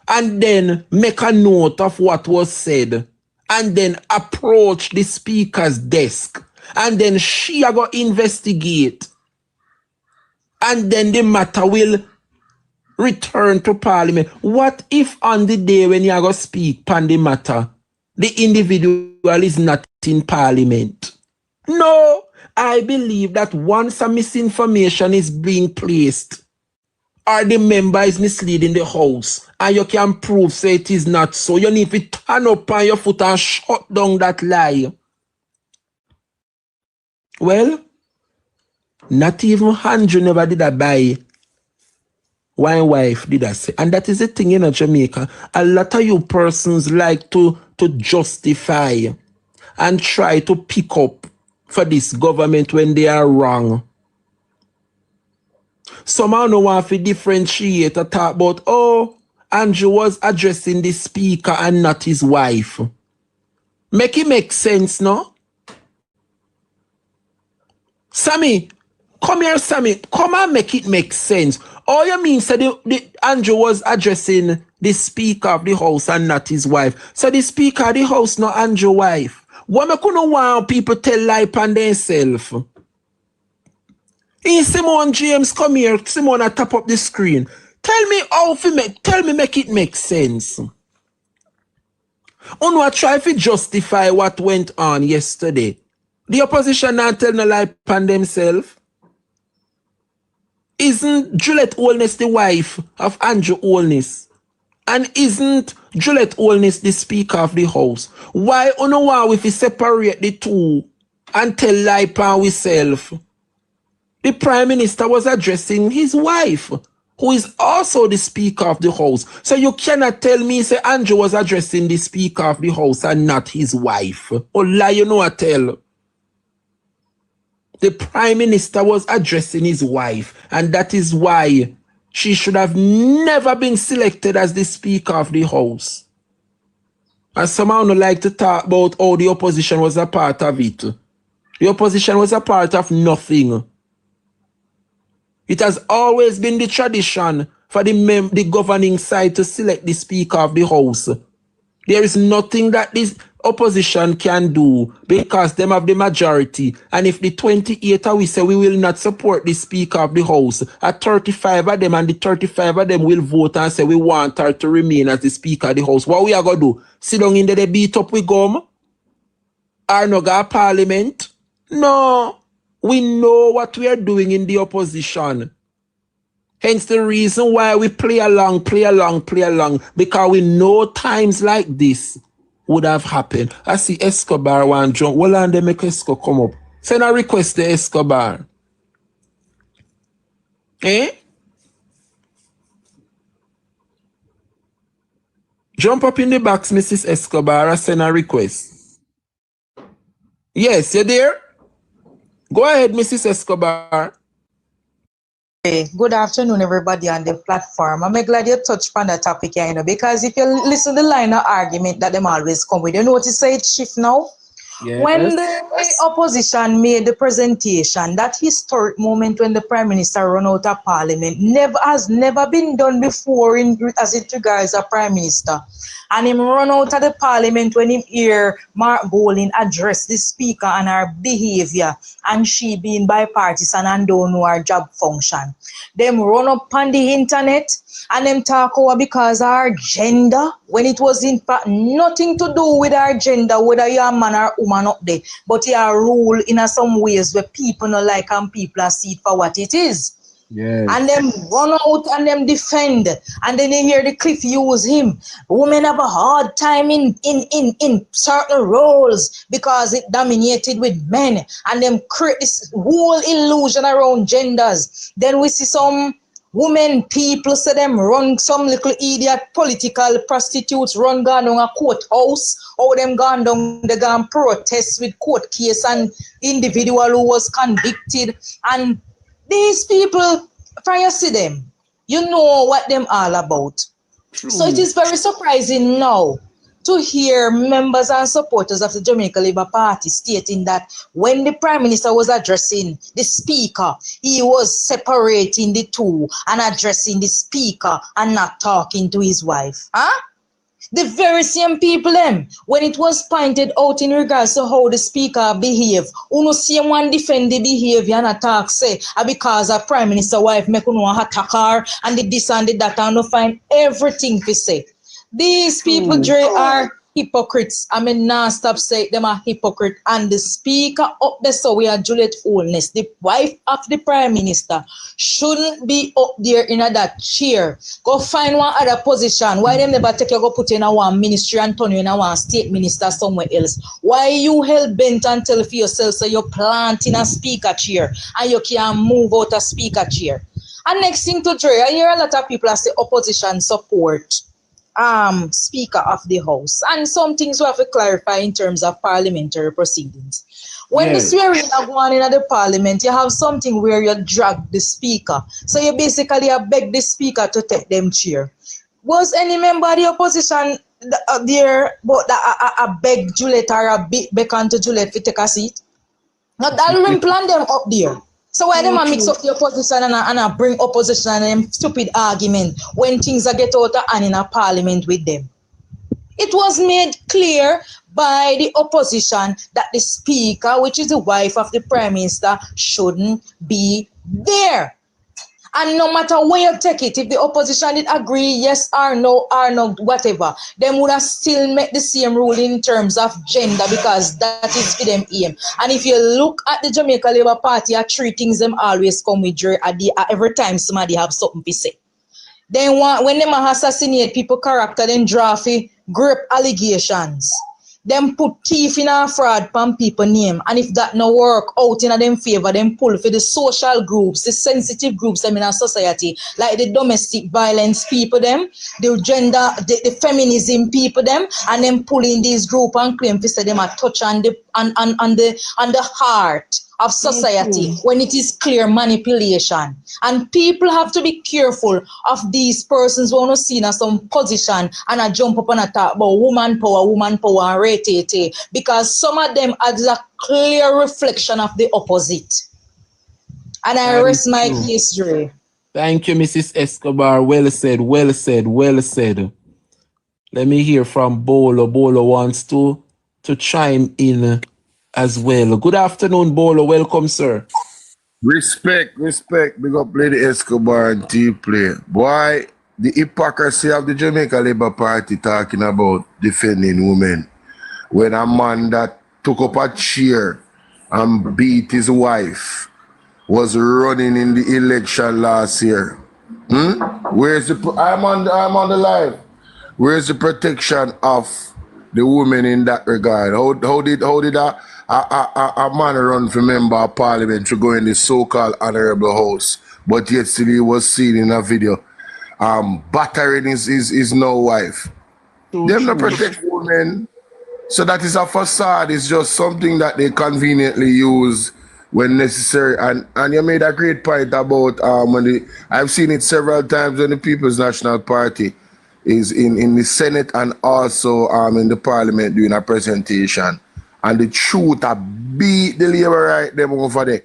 and then make a note of what was said and then approach the Speaker's desk and then she go investigate and then the matter will return to Parliament. What if on the day when you go speak on the matter, the individual is not in Parliament? No, I believe that once a misinformation is being placed or the member is misleading the House and you can prove say it is not so, you need to turn up on your foot and shut down that lie. Well, not even Andrew never did that by one wife did that say. And that is the thing in Jamaica. A lot of you persons like to justify and try to pick up for this government when they are wrong. Somehow no want to differentiate or talk about, oh, Andrew was addressing the Speaker and not his wife. Make it make sense, no? Sammy, come here, Sammy. Come and make it make sense. All you mean, so the Andrew was addressing the Speaker of the House and not his wife. So the Speaker of the House, not Andrew's wife. Why me couldn't want people tell lie on themselves? Hey, Simone James, come here. Simone, I tap up the screen. Tell me how to make it make sense. I try to justify what went on yesterday. The opposition not tell no lie on themselves. Isn't Juliet Holness the wife of Andrew Holness? And isn't Juliet Holness the Speaker of the House? Why want we to separate the two and tell lie on ourselves? The Prime Minister was addressing his wife, who is also the Speaker of the House. So you cannot tell me, say, Andrew was addressing the Speaker of the House and not his wife. Or lie, you know I tell. The Prime Minister was addressing his wife, and that is why she should have never been selected as the Speaker of the House. And somehow don't like to talk about how the opposition was a part of it. The opposition was a part of nothing. It has always been the tradition for the governing side to select the Speaker of the House. There is nothing that this opposition can do because them have the majority. And if the 28 we say we will not support the Speaker of the House, at 35 of them and the 35 of them will vote and say we want her to remain as the Speaker of the House. What we are going to do? Sit down in there, beat up with gum? Or no go parliament? No. We know what we are doing in the opposition. Hence the reason why we play along, because we know times like this would have happened. I see Escobar one jump. Well, and they make Esco come up. Send a request to Escobar. Eh? Jump up in the box, Mrs. Escobar, and send a request. Yes, you there? Go ahead, Mrs. Escobar.
Hey, good afternoon, everybody on the platform. I'm glad you touched on that topic here, because if you listen to the line of argument that them always come with, you notice say it shift now?
Yes.
When the opposition made the presentation, that historic moment when the Prime Minister run out of Parliament has never been done before as it regards a Prime Minister. And him run out of the Parliament when him hear Mark Bolin address the Speaker and her behavior, and she being bipartisan and don't know her job function. Them run up on the internet and them talk over because our gender, when it was in fact nothing to do with our gender, whether you're a man or woman up there, but you are rule in some ways where people not like and people are see it for what it is.
Yes.
And them run out and them defend, and then you hear the Cliff use him. Women have a hard time in certain roles because it dominated with men, and them create this whole illusion around genders. Then we see some women people say them run some little idiot political prostitutes run gone down a courthouse, or them gone down they gone protest with court case and individual who was convicted. And these people, if you see them, you know what them all about.
True.
So it is very surprising now to hear members and supporters of the Jamaica Labour Party stating that when the Prime Minister was addressing the Speaker, he was separating the two and addressing the Speaker and not talking to his wife. Huh? The very same people them, when it was pointed out in regards to how the Speaker behave, uno see one defend the behavior and attack say, because a Prime Minister wife make uno attack her and the this and the that, and no find everything to say. These people, Dre, are hypocrites. I mean, non-stop say them are hypocrite. And the Speaker up there, so we are Juliet Holness, the wife of the Prime Minister, shouldn't be up there in that chair. Go find one other position. Why them never take you go put in a one ministry and turn you in a one state minister somewhere else? Why you hell bent and tell for yourself so you're planting a Speaker chair and you can't move out a Speaker chair? And next thing to Dre, I hear a lot of people say opposition support Speaker of the House, and some things we have to clarify in terms of parliamentary proceedings. When the swearing are going in at the Parliament, you have something where you drag the Speaker, so you basically beg the Speaker to take them chair. Was any member of the opposition there but I beg Juliet or a beckon to Juliet to take a seat? Not that will plan them up there. So why them mix up the opposition and bring opposition and them stupid argument when things are get out of hand in a Parliament with them? It was made clear by the opposition that the speaker, which is the wife of the prime minister, shouldn't be there. And no matter where you take it, if the opposition did agree, yes or no, whatever, them would have still make the same rule in terms of gender, because that is for them aim. And if you look at the Jamaica Labour Party, three things them always come with joy every time somebody have something to say. Then when them assassinate people character, then draft grape allegations. Them put thief in a fraud pan people name, and if that no work out in them favor, them pull for the social groups, the sensitive groups them in our society, like the domestic violence people them, the gender, the feminism people them, and them pulling these group and claim to say them a touch on the heart of society when it is clear manipulation. And people have to be careful of these persons who are not seen as some position and a jump up and a talk about woman power and rate, because some of them are a clear reflection of the opposite. And I rest my case, Dre.
Thank you, Mrs. Escobar. Well said, well said, well said. Let me hear from Bolo. Bolo wants to chime in as well. Good afternoon, Bolo. Welcome, sir.
Respect. Big up Lady Escobar and T-Play. Boy, the hypocrisy of the Jamaica Labour Party talking about defending women. When a man that took up a chair and beat his wife was running in the election last year. Where's the I'm on the live. Where's the protection of the women in that regard? How did a man run for member of parliament to go in the so-called honorable house, but yet still he was seen in a video battering his no wife? Them not protect women. So that is a facade. It's just something that they conveniently use when necessary. And you made a great point about I've seen it several times when the People's National Party is in the Senate and also in the Parliament doing a presentation. And the truth I beat the labor right them over there.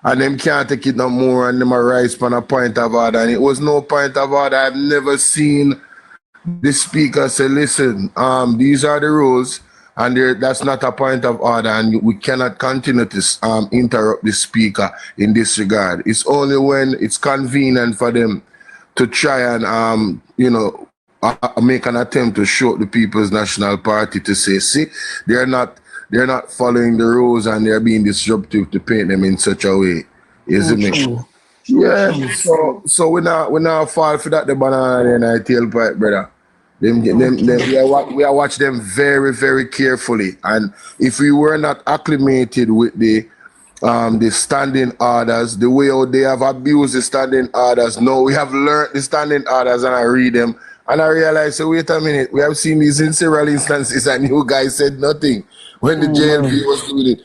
And them can't take it no more and them a rise on a point of order. And it was no point of order. I've never seen the speaker say, listen, these are the rules. And that's not a point of order, and we cannot continue to interrupt the speaker in this regard. It's only when it's convenient for them to try and, make an attempt to show the People's National Party to say, see, they're not following the rules and they're being disruptive to paint them in such a way. Isn't it? Yeah. So we now fall for that the banana and I tailpipe, brother. We are watch them very, very carefully. And if we were not acclimated with the standing orders, the way they have abused the standing orders, no, we have learned the standing orders and I read them and I realize, so wait a minute, we have seen these in several instances and you guys said nothing when the JLP was doing it.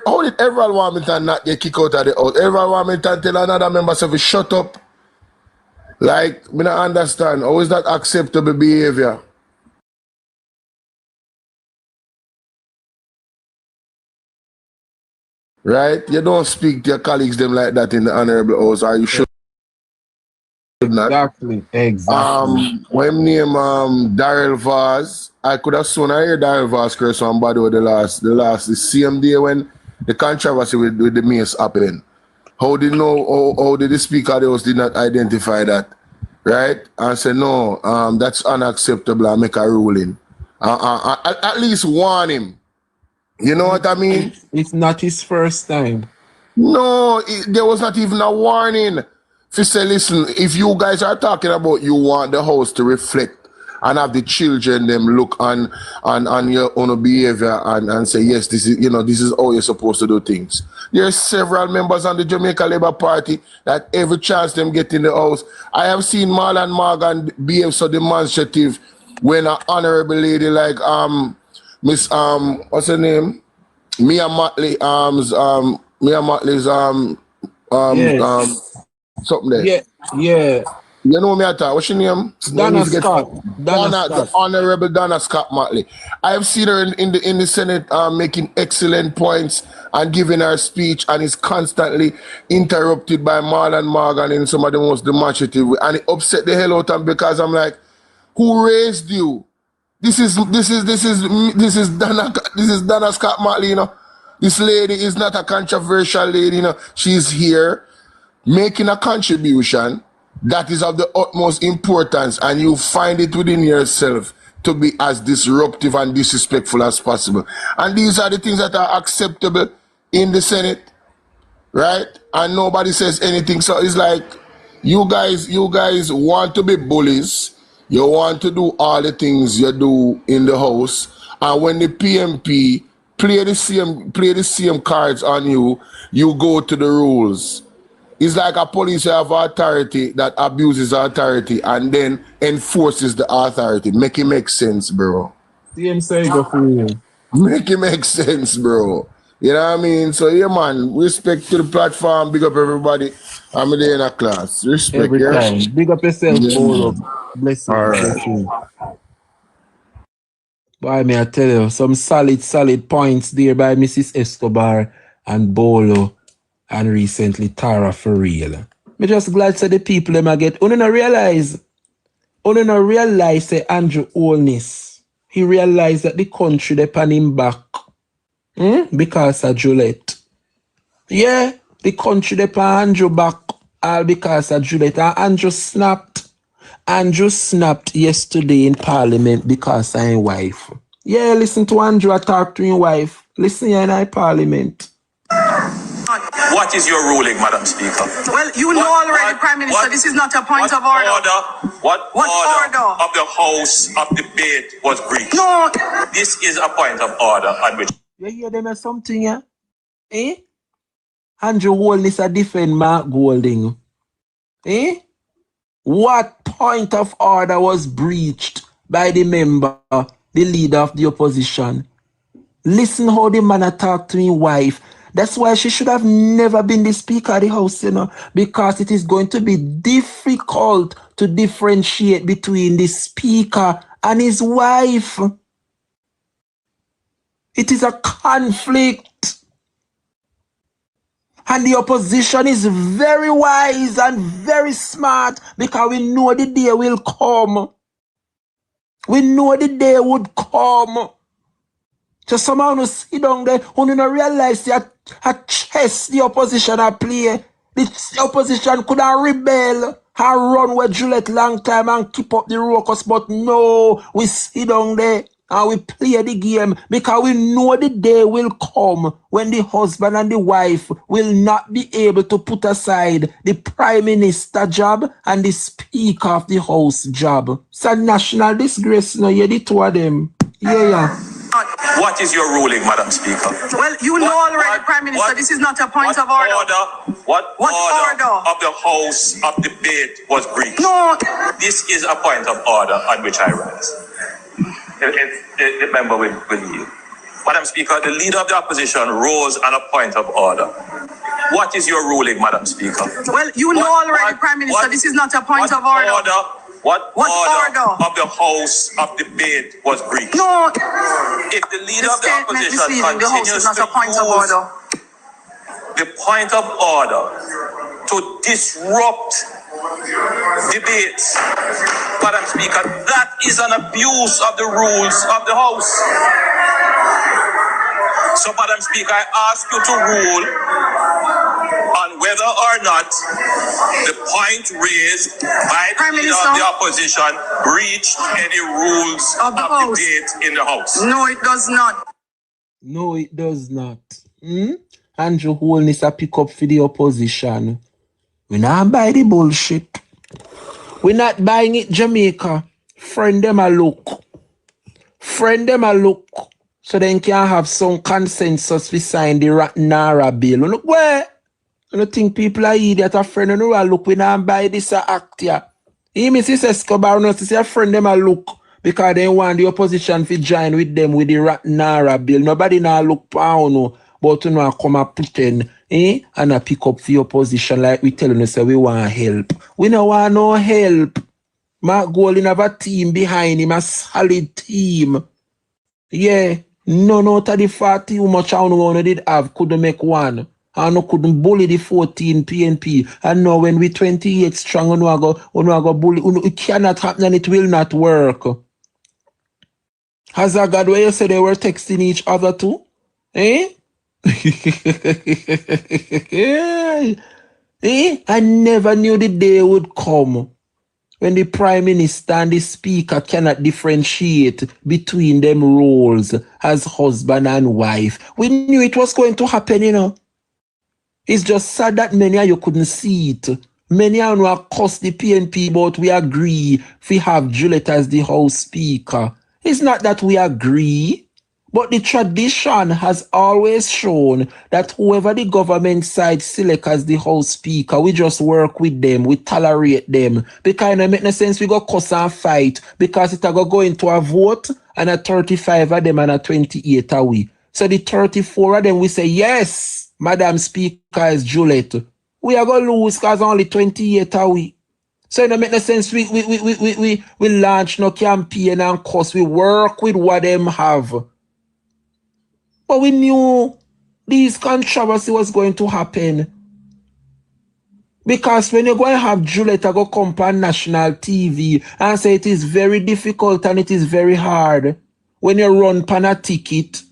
How did everyone want me to not get kicked out of the house? Everyone want me to tell another member to shut up? Like, me not understand. How is that acceptable behavior? Right? You don't speak to your colleagues them like that in the honorable house, or you should not.
Exactly.
When name Daryl Vaz, I could have sworn I hear Daryl Vaz curse on body the same day when the controversy with the mace happened. How did the speaker of the house did not identify that? Right? And say, no, that's unacceptable and make a ruling. At least warn him. You know what I mean?
It's not his first time.
No, there was not even a warning. If you say, listen, if you guys are talking about you want the house to reflect and have the children them look on your own behavior and say, yes, this is how you're supposed to do things. There are several members on the Jamaica Labour Party that every chance them get in the house. I have seen Marlon Morgan behave so demonstrative when an honorable lady like Miss what's her name? Mia Motley's something there.
Yeah.
You know me at all. What's your name?
Donna Scott.
The Honorable Donna Scott Motley. I've seen her in the Senate making excellent points and giving her speech, and is constantly interrupted by Marlon Morgan in some of the most demonstrative way. And it upset the hell out of me because I'm like, who raised you? This is Donna Scott Marley, you know. This lady is not a controversial lady, you know. She's here making a contribution that is of the utmost importance, and you find it within yourself to be as disruptive and disrespectful as possible. And these are the things that are acceptable in the Senate, right? And nobody says anything. So it's like you guys want to be bullies. You want to do all the things you do in the House, and when the PMP play the same cards on you, you go to the rules. It's like a police have authority that abuses authority and then enforces the authority. Make it make sense, bro.
Same side of you.
Make it make sense, bro. You know what I mean? So yeah, man, respect to the platform, big up everybody. I'm there in a class. Respect,
Every
yeah?
time. Big up yourself,
Yeah.
Bolo. Bless you.
All right.
Bless you. Boy, may I tell you, some solid points there by Mrs. Escobar and Bolo and recently Tara for real. Me just glad say the people them a get. Only no realize say Andrew Holness. He realized that the country they pan him back. Because of Juliet. Yeah, the country they pan Andrew back all because of Juliet. And Andrew snapped. Andrew snapped yesterday in Parliament because of his wife. Yeah, listen to Andrew talk to his wife. Listen here in Parliament.
What is your ruling, Madam Speaker?
Well, you know already, Prime Minister, this is not a point of order.
What order of the House of debate was breached?
No.
This is a point of order on which...
You hear them as something, yeah? Eh? Andrew Holness a defend Mark Golding. Eh? What point of order was breached by the member, the leader of the opposition? Listen how the man talk to his wife. That's why she should have never been the Speaker of the House, you know, because it is going to be difficult to differentiate between the Speaker and his wife. It is a conflict. And the opposition is very wise and very smart because we know the day will come. We know the day would come. Just someone who sit down there who don't realize that a chess the opposition a play. The opposition could have rebel and run with Juliet long time and keep up the ruckus, but no, we sit down there and we play the game because we know the day will come when the husband and the wife will not be able to put aside the Prime Minister job and the Speaker of the House job. It's a national disgrace, no, you the two of them. Yeah.
What is your ruling, Madam Speaker?
Well, you know already, Prime Minister, this is not a point of order.
What order of the House of debate was breached?
No.
This is a point of order on which I rise. The member will yield. Madam Speaker, the leader of the opposition rose on a point of order. What is your ruling, Madam Speaker?
Well, you know already, Prime Minister, this is not a point of order.
What order of the House of debate was breached?
No.
If the leader of the opposition
the House is not a point of order.
The point of order to disrupt debates, Madam Speaker, that is an abuse of the rules of the House. So, Madam Speaker, I ask you to rule on whether or not the point raised by the leader of the opposition breached any rules of debate in the House.
No, it does not.
No, it does not. Andrew Holness a pick up for the opposition. We not buy the bullshit. We not buying it, Jamaica. Friend them a look. Friend them a look. So then can have some consensus beside the Nara bill. Look where? I don't think people are idiot. A friend no a look. We not buy this act here. He Mrs. Escobar no say a friend them a look because they want the opposition to join with them with the Nara bill. Nobody now look pound no, but you know come and pretend, and I pick up for your opposition like we telling us say we want help. We no want no help. Mark Golding have a team behind him, a solid team. Yeah, none out of the 40 how much I know did have couldn't make one. And no couldn't bully the 14 PNP. And now when we 28 strong, we go bully. It cannot happen and it will not work. Hazard, where you say they were texting each other too? Eh? I never knew the day would come when the Prime Minister and the Speaker cannot differentiate between them roles as husband and wife. We knew it was going to happen, you know. It's just sad that many of you couldn't see it. Many of you are cuss the PNP, but we agree if we have Juliet as the House Speaker. It's not that we agree, but the tradition has always shown that whoever the government side select as the House Speaker, we just work with them, we tolerate them. Because it make no sense we go cuss and fight because it go into a vote and a 35 of them and a 28 of we. So the 34 of them, we say, yes, Madam Speaker is Juliet. We are going to lose because only 28 are we. So it don't make no sense. We launch no campaign and course we work with what them have. But we knew this controversy was going to happen. Because when you're going to have Juliet go come on national TV and say it is very difficult and it is very hard. When you run pan a ticket,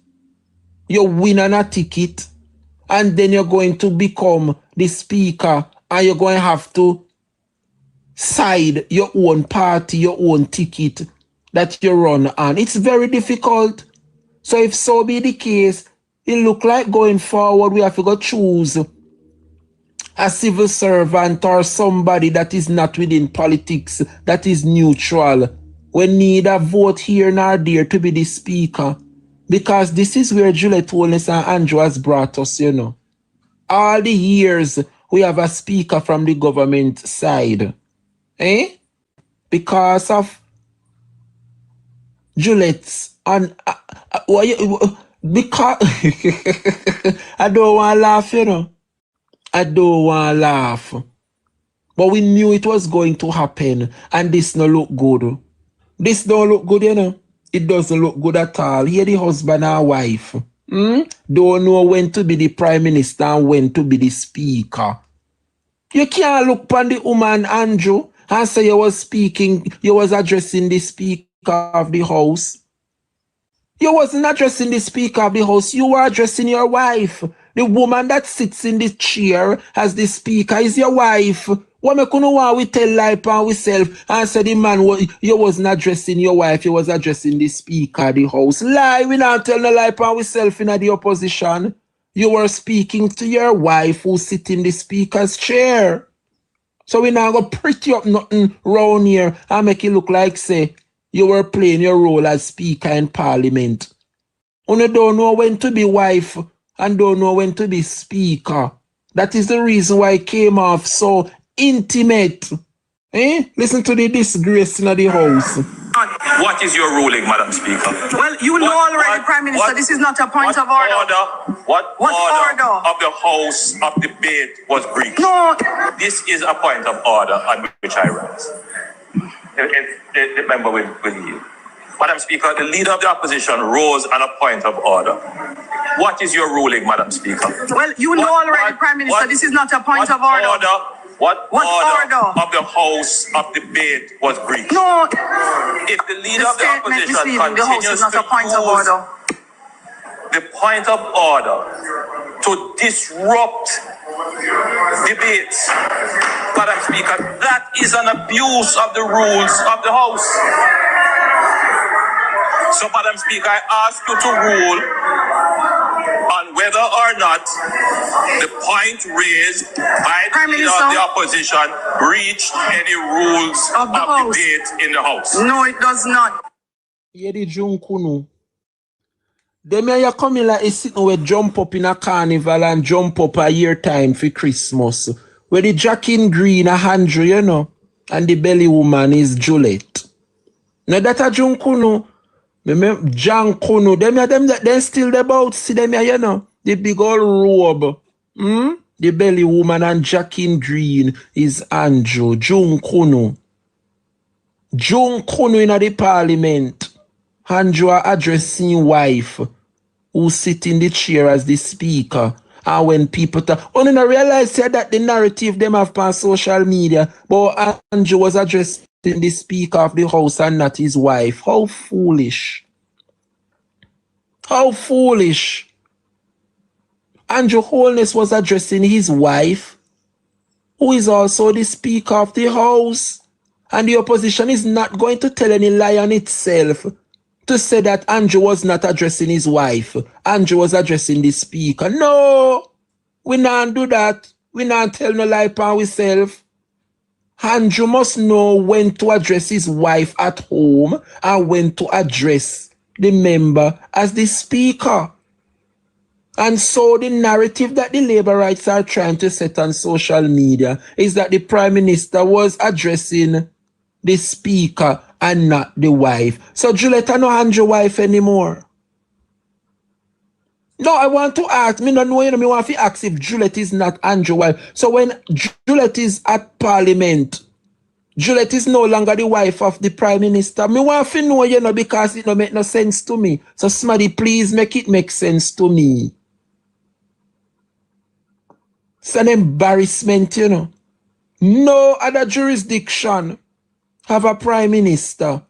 you win on a ticket, and then you're going to become the speaker and you're going to have to side your own party, your own ticket that you run on. It's very difficult. So if so be the case, it look like going forward we have to go choose a civil servant or somebody that is not within politics, that is neutral. We need a vote here nor there to be the speaker. Because this is where Juliet Holness and Andrew has brought us, you know. All the years we have a speaker from the government side. Eh? Because of Juliet's and because I don't want to laugh, you know. I don't want to laugh. But we knew it was going to happen and this no look good. This don't look good, you know. It doesn't look good at all. Here the husband and wife don't know when to be the Prime Minister and when to be the Speaker. You can't look upon the woman, Andrew, and say you was speaking, you was addressing the Speaker of the House. You wasn't addressing the Speaker of the House, you were addressing your wife. The woman that sits in the chair as the Speaker is your wife. What me couldn't want we tell lie upon ourselves and say the man you wasn't addressing your wife, you was addressing the Speaker of the House. Lie, we not tell no lie upon ourselves in the opposition. You were speaking to your wife who sit in the Speaker's chair. So we now go pretty up nothing round here and make it look like say you were playing your role as Speaker in Parliament. You don't know when to be wife and don't know when to be Speaker. That is the reason why it came off so intimate. Listen to the disgrace in the House.
What is your ruling, Madam Speaker?
Well, you know already, Prime Minister, this is not a point of order.
What order of the House of debate was breached?
No.
This is a point of order on which I rise. The member will yield. Madam Speaker, the leader of the opposition rose on a point of order. What is your ruling, Madam Speaker?
Well, you know already, Prime Minister, this is not a point of order.
What order of the House of debate was breached?
No.
If the leader of the opposition continues to use the point of order to disrupt debates, Madam Speaker, that is an abuse of the rules of the House. So, Madam Speaker, I ask you to rule on whether or not the point raised by the leader of the opposition reached any rules of debate in the House.
No, it does not.
Yeah, the Junkunu. Them here coming like a sitting where jump up in a carnival and jump up a year time for Christmas. Where the Jack in green a Andrew, you know, and the belly woman is Juliet. Now that a Junkunu. John Kono, them still about see them here, you know. The big old robe. The belly woman and Jack in green is Andrew. June Kono. June Kono in the parliament. Andrew addressing wife who sit in the chair as the speaker. And when people talk, only I realize that the narrative them have on social media, but Andrew was addressing the Speaker of the House and not his wife. How foolish. How foolish. Andrew Holness was addressing his wife, who is also the Speaker of the House. And the opposition is not going to tell any lie on itself to say that Andrew was not addressing his wife. Andrew was addressing the Speaker. No, we not do that. We not tell no lie upon ourselves. Andrew must know when to address his wife at home and when to address the member as the Speaker. And so the narrative that the Labour rights are trying to set on social media is that the Prime Minister was addressing the Speaker and not the wife. So Juliet is not Andrew's wife anymore. No, I want to ask. Me not know, me want to ask if Juliet is not Andrew's wife. So when Juliet is at Parliament, Juliet is no longer the wife of the Prime Minister. Me want to know, because it don't make no sense to me. So somebody please make it make sense to me. It's an embarrassment, No other jurisdiction have a Prime Minister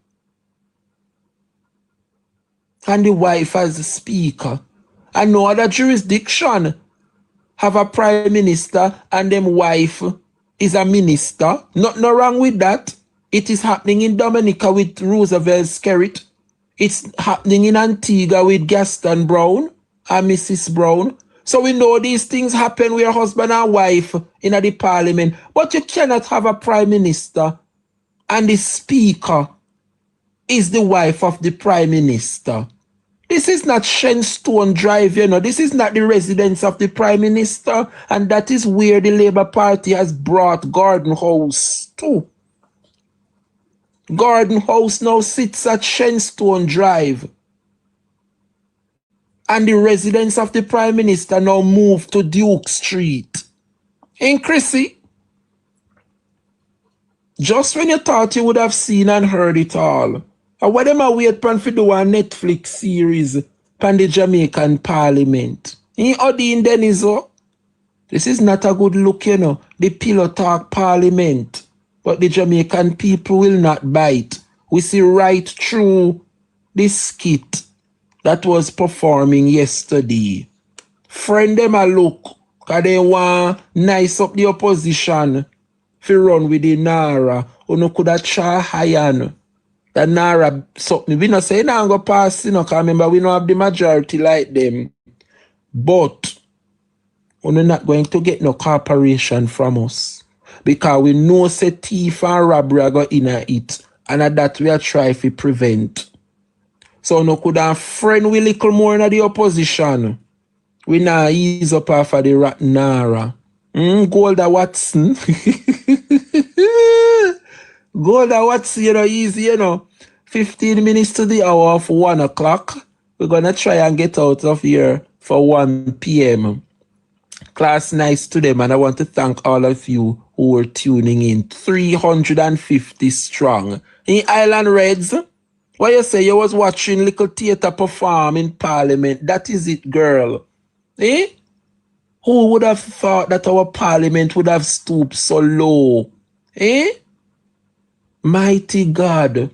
and the wife as a Speaker. And no other jurisdiction have a Prime Minister and them wife is a minister. Nothing wrong with that. It is happening in Dominica with Roosevelt Skerrit. It's happening in Antigua with Gaston Brown and Mrs. Brown. So we know these things happen with husband and wife in the Parliament. But you cannot have a Prime Minister and the Speaker is the wife of the Prime Minister. This is not Shenstone Drive, This is not the residence of the Prime Minister. And that is where the Labour Party has brought Gordon House to. Gordon House now sits at Shenstone Drive. And the residence of the Prime Minister now moved to Duke Street. Ain't Chrissy? Just when you thought you would have seen and heard it all. And what am I wait for to do a Netflix series pan the Jamaican Parliament? Ain't Odin Denizo? This is not a good look, The Pillow Talk Parliament. But the Jamaican people will not bite. We see right through this skit that was performing yesterday. Friend them a look, because they want nice up the opposition for run with the Nara. Or no could have try high. The Nara something. We not say now go pass, because remember we don't have the majority like them. But we're not going to get no cooperation from us. Because we know say thief and robbery are going in it. And that we are trying to prevent. So no could have friend we little more in the opposition. We now ease up off of the rat Nara. Golda Watson. Golda Watson, easy, 15 minutes to the hour of 1 o'clock. We're gonna try and get out of here for 1 p.m. Class nice to them, and I want to thank all of you who were tuning in. 350 strong. In Island Reds. What you say, you was watching little theatre perform in Parliament. That is it, girl. Eh? Who would have thought that our Parliament would have stooped so low? Eh? Mighty God.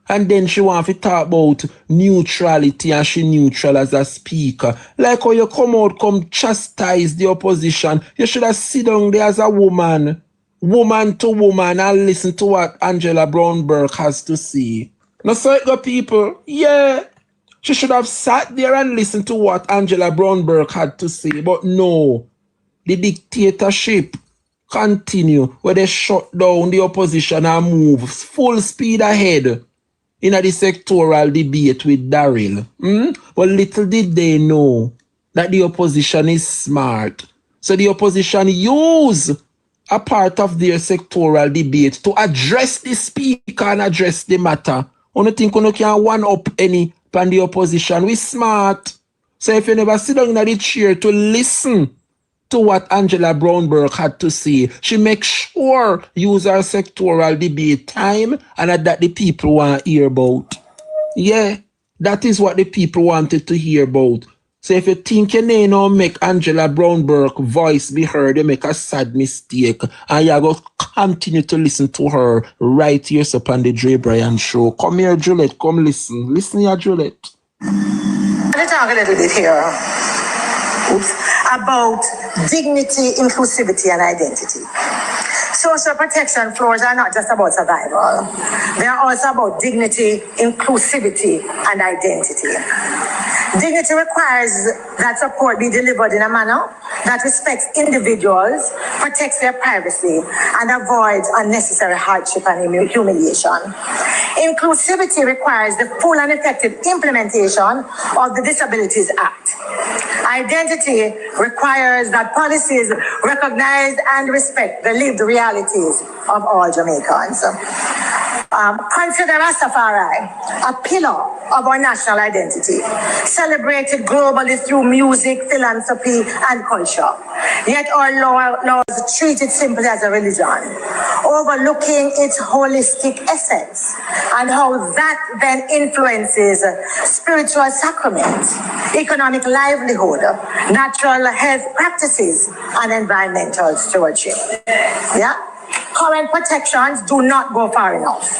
And then she want to talk about neutrality and she neutral as a speaker. Like how you come chastise the opposition. You should have sit down there as a woman to woman, and listen to what Angela Brown-Burke has to say. No, so it go, people. Yeah. She should have sat there and listened to what Angela Brown-Burke had to say. But no. The dictatorship continue where they shut down the opposition and move full speed ahead in the sectoral debate with Daryl. But little did they know that the opposition is smart. So the opposition use a part of their sectoral debate to address the speaker and address the matter. I don't think you can one up any pan the opposition. We smart. So if you never sit down in the chair to listen to what Angela Brown-Burke had to say, she makes sure use her sectoral debate time and that the people want to hear about. Yeah, that is what the people wanted to hear about. So if you think you know make Angela Brown-Burke voice be heard, you make a sad mistake. And you go continue to listen to her right here upon the Dre Bryan Show. Come here, Juliet. Come listen. Listen here, Juliet.
to talk a little bit here about dignity, inclusivity, and identity. Social protection floors are not just about survival. They are also about dignity, inclusivity, and identity. Dignity requires that support be delivered in a manner that respects individuals, protects their privacy, and avoids unnecessary hardship and humiliation. Inclusivity requires the full and effective implementation of the Disabilities Act. Identity requires that policies recognize and respect the lived realities of all Jamaicans. Consider Rastafari a pillar of our national identity, celebrated globally through music, philanthropy, and culture. Yet our laws treat it simply as a religion, overlooking its holistic essence and how that then influences spiritual sacraments, economic livelihood, natural health practices, and environmental stewardship. Yeah? Current protections do not go far enough.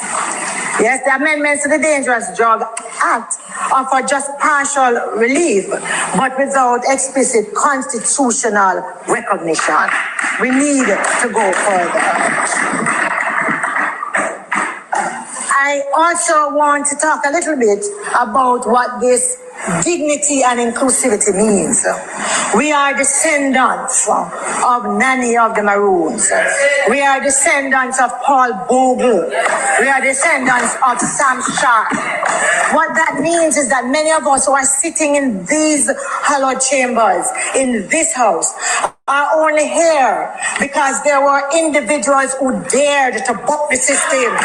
Yes, the amendments to the Dangerous Drug Act offer just partial relief, but without explicit constitutional recognition. We need to go further. I also want to talk a little bit about what this dignity and inclusivity means. We are descendants of Nanny of the Maroons. We are descendants of Paul Bogle. We are descendants of Sam Sharp. What that means is that many of us who are sitting in these hallowed chambers, in this house, are only here because there were individuals who dared to buck the system.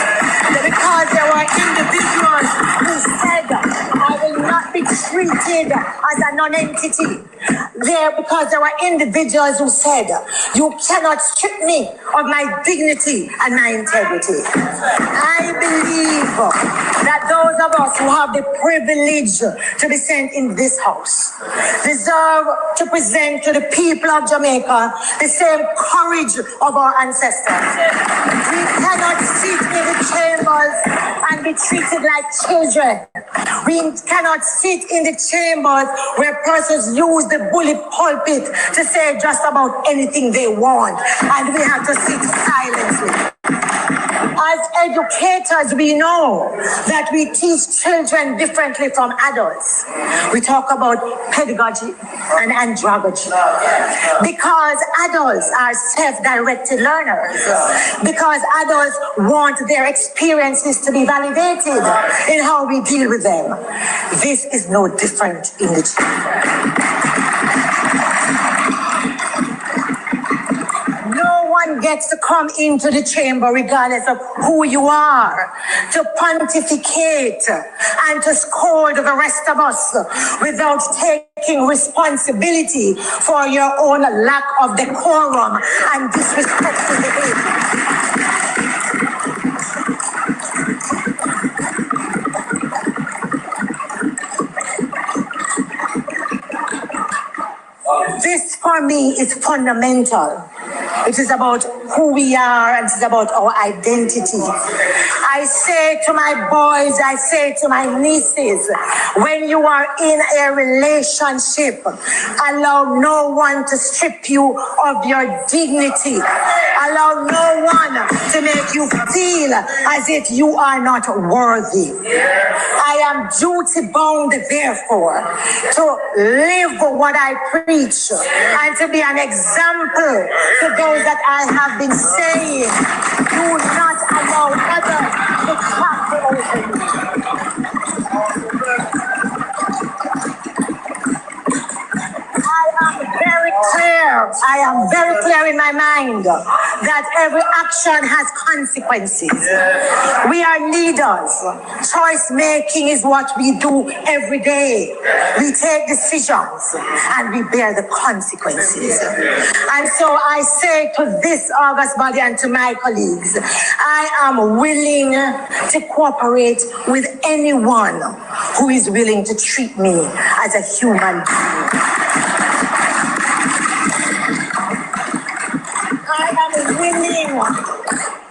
Because there were individuals who said, I will not be treated as a non-entity. Because there were individuals who said, you cannot strip me of my dignity and my integrity. I believe that those of us who have the privilege to be sent in this house deserve to present to the people of Jamaica the same courage of our ancestors. We cannot sit in the chambers and be treated like children. We cannot sit in the chambers where persons use the bully pulpit to say just about anything they want, and we have to sit silently. As educators, we know that we teach children differently from adults. We talk about pedagogy and andragogy. Because adults are self-directed learners. Because adults want their experiences to be validated in how we deal with them. This is no different in the chamber. Gets to come into the chamber regardless of who you are, to pontificate and to scold the rest of us without taking responsibility for your own lack of decorum and disrespectful behavior. This for me is fundamental. It is about who we are and it is about our identity. I say to my boys, I say to my nieces, when you are in a relationship, allow no one to strip you of your dignity. Allow no one to make you feel as if you are not worthy. I am duty bound, therefore, to live what I preach and to be an example to those that I have been saying, do not allow others to trample over you. I am very clear in my mind that every action has consequences. We are leaders. Choice making is what we do every day. We take decisions and we bear the consequences. And so I say to this august body and to my colleagues, I am willing to cooperate with anyone who is willing to treat me as a human being. I am willing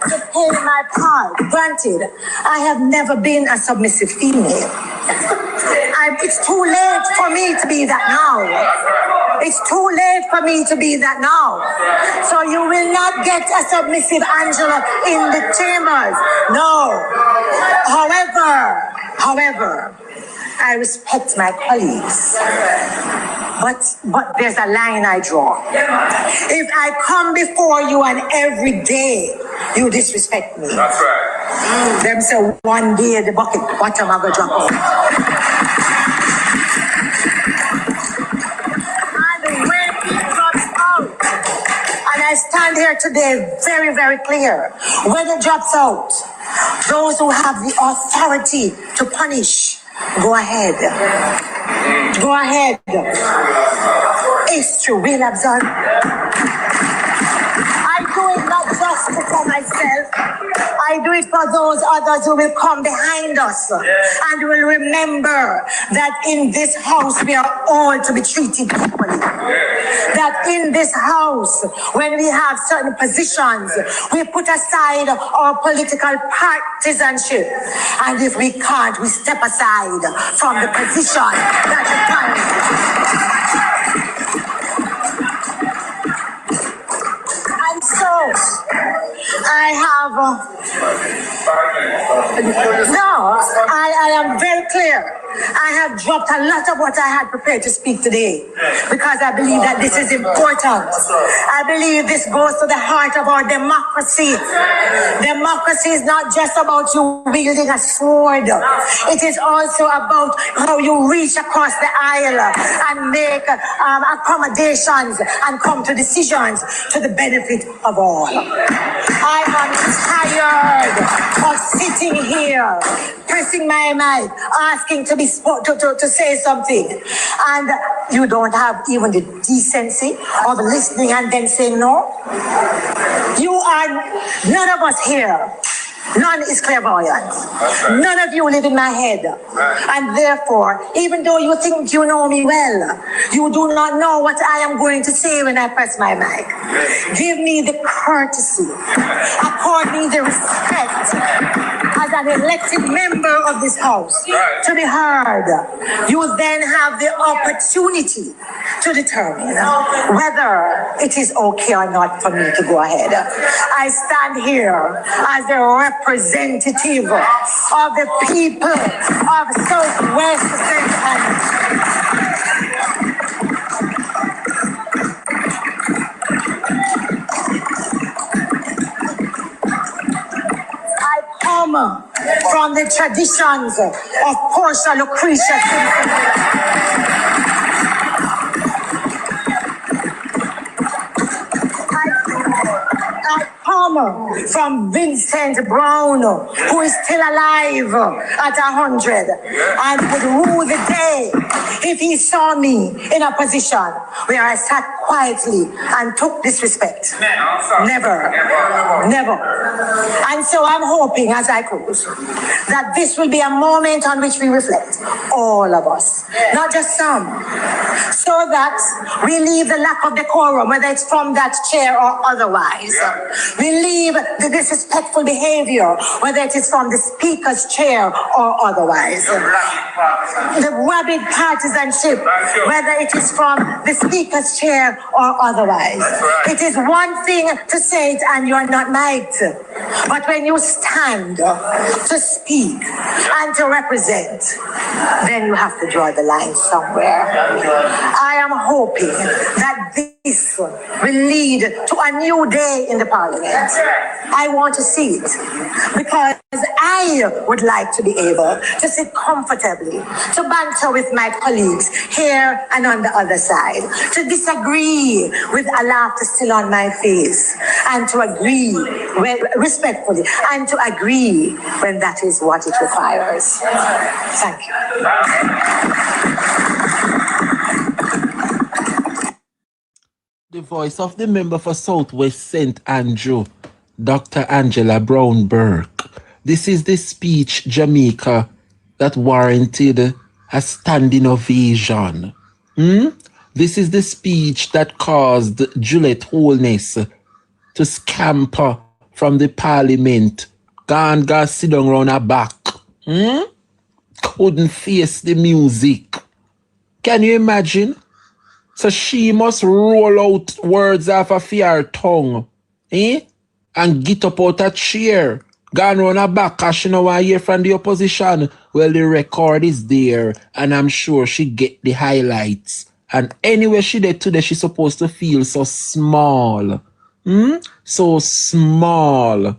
to pay my part. Granted, I have never been a submissive female. I It's too late for me to be that now. It's too late for me to be that now. So you will not get a submissive Angela in the chambers. No. However, I respect my colleagues. But there's a line I draw. If I come before you and every day you disrespect me. That's right. Them say one day the bucket bottom I go drop out. And when it drops out, and I stand here today very, very clear. When it drops out, those who have the authority to punish, go ahead. Go ahead. It's true. We'll observe. I do it not just for myself. I do it for those others who will come behind us and will remember that in this house we are all to be treated equally. That in this house, when we have certain positions, we put aside our political partisanship. And if we can't, we step aside from the position that is currently. And so, I am very clear. I have dropped a lot of what I had prepared to speak today because I believe that this is important. I believe this goes to the heart of our democracy. Democracy is not just about you wielding a sword. It is also about how you reach across the aisle and make accommodations and come to decisions to the benefit of all. I am tired of sitting here, pressing my mic, asking to be to say something, and you don't have even the decency of listening and then saying no. You are none of us here. None is clairvoyant. None of you live in my head. And therefore, even though you think you know me well, you do not know what I am going to say when I press my mic. Give me the courtesy. Accord me the respect as an elected member of this house to be heard. You then have the opportunity to determine whether it is okay or not for me to go ahead. I stand here as a representative of the people of Southwest I come from the traditions of Portia Lucretia. From Vincent Brown, who is still alive at 100 and would rue the day if he saw me in a position where I sat quietly and took disrespect. Never. And so I'm hoping as I close that this will be a moment on which we reflect, all of us, not just some, so that we leave the lack of decorum, whether it's from that chair or otherwise. We leave the disrespectful behavior, whether it is from the speaker's chair or otherwise. The rabid partisanship, whether it is from the speaker's chair or otherwise. It is one thing to say it and you're not mic'd, but when you stand to speak and to represent, then you have to draw the line somewhere. I am hoping that this will lead to a new day in the parliament. I want to see it because I would like to be able to sit comfortably, to banter with my colleagues here and on the other side, to disagree with a laughter still on my face, and to agree respectfully, and to agree when that is what it requires. Thank you.
The voice of the member for Southwest St. Andrew, Dr. Angela Brown Burke. This is the speech, Jamaica, that warranted a standing ovation. This is the speech that caused Juliet Holness to scamper from the parliament. Go sit down round her back. couldn't face the music. Can you imagine? So she must roll out words off of her tongue, and get up out a chair, gone round her back cause she no want to hear from the opposition. Well, the record is there, and I'm sure she get the highlights. And anyway she did today, she's supposed to feel so small. So small.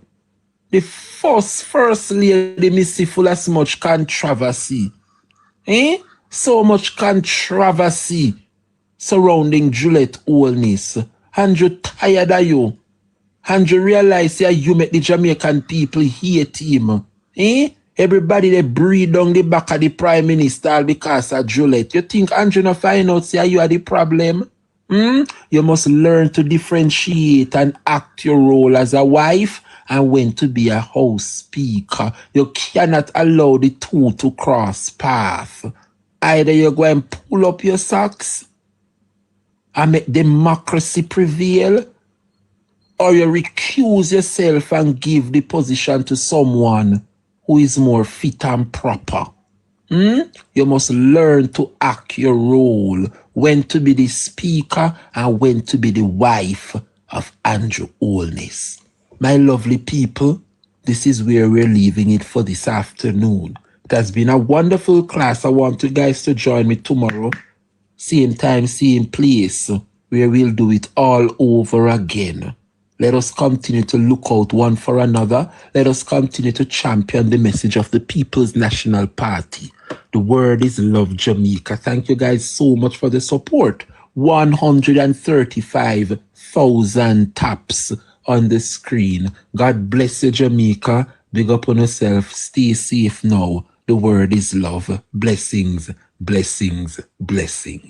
The first lady, Missy, full of so much controversy. So much controversy surrounding Juliet Holness. And you tired of you. And you realize that you make the Jamaican people hate him. Everybody they breathe down the back of the Prime Minister because of Juliet. You think Andrew no find out say you are the problem? You must learn to differentiate and act your role as a wife and when to be a house speaker. You cannot allow the two to cross path. Either you go and pull up your socks and make democracy prevail, or you recuse yourself and give the position to someone who is more fit and proper. You must learn to act your role, when to be the speaker and when to be the wife of Andrew Holness. My lovely people, this is where we're leaving it for this afternoon. It has been a wonderful class. I want you guys to join me tomorrow. Same time, same place, where we'll do it all over again. Let us continue to look out one for another. Let us continue to champion the message of the People's National Party. The word is love, Jamaica. Thank you guys so much for the support. 135,000 taps on the screen. God bless you, Jamaica. Big up on yourself. Stay safe now. The word is love. Blessings, blessings, blessings.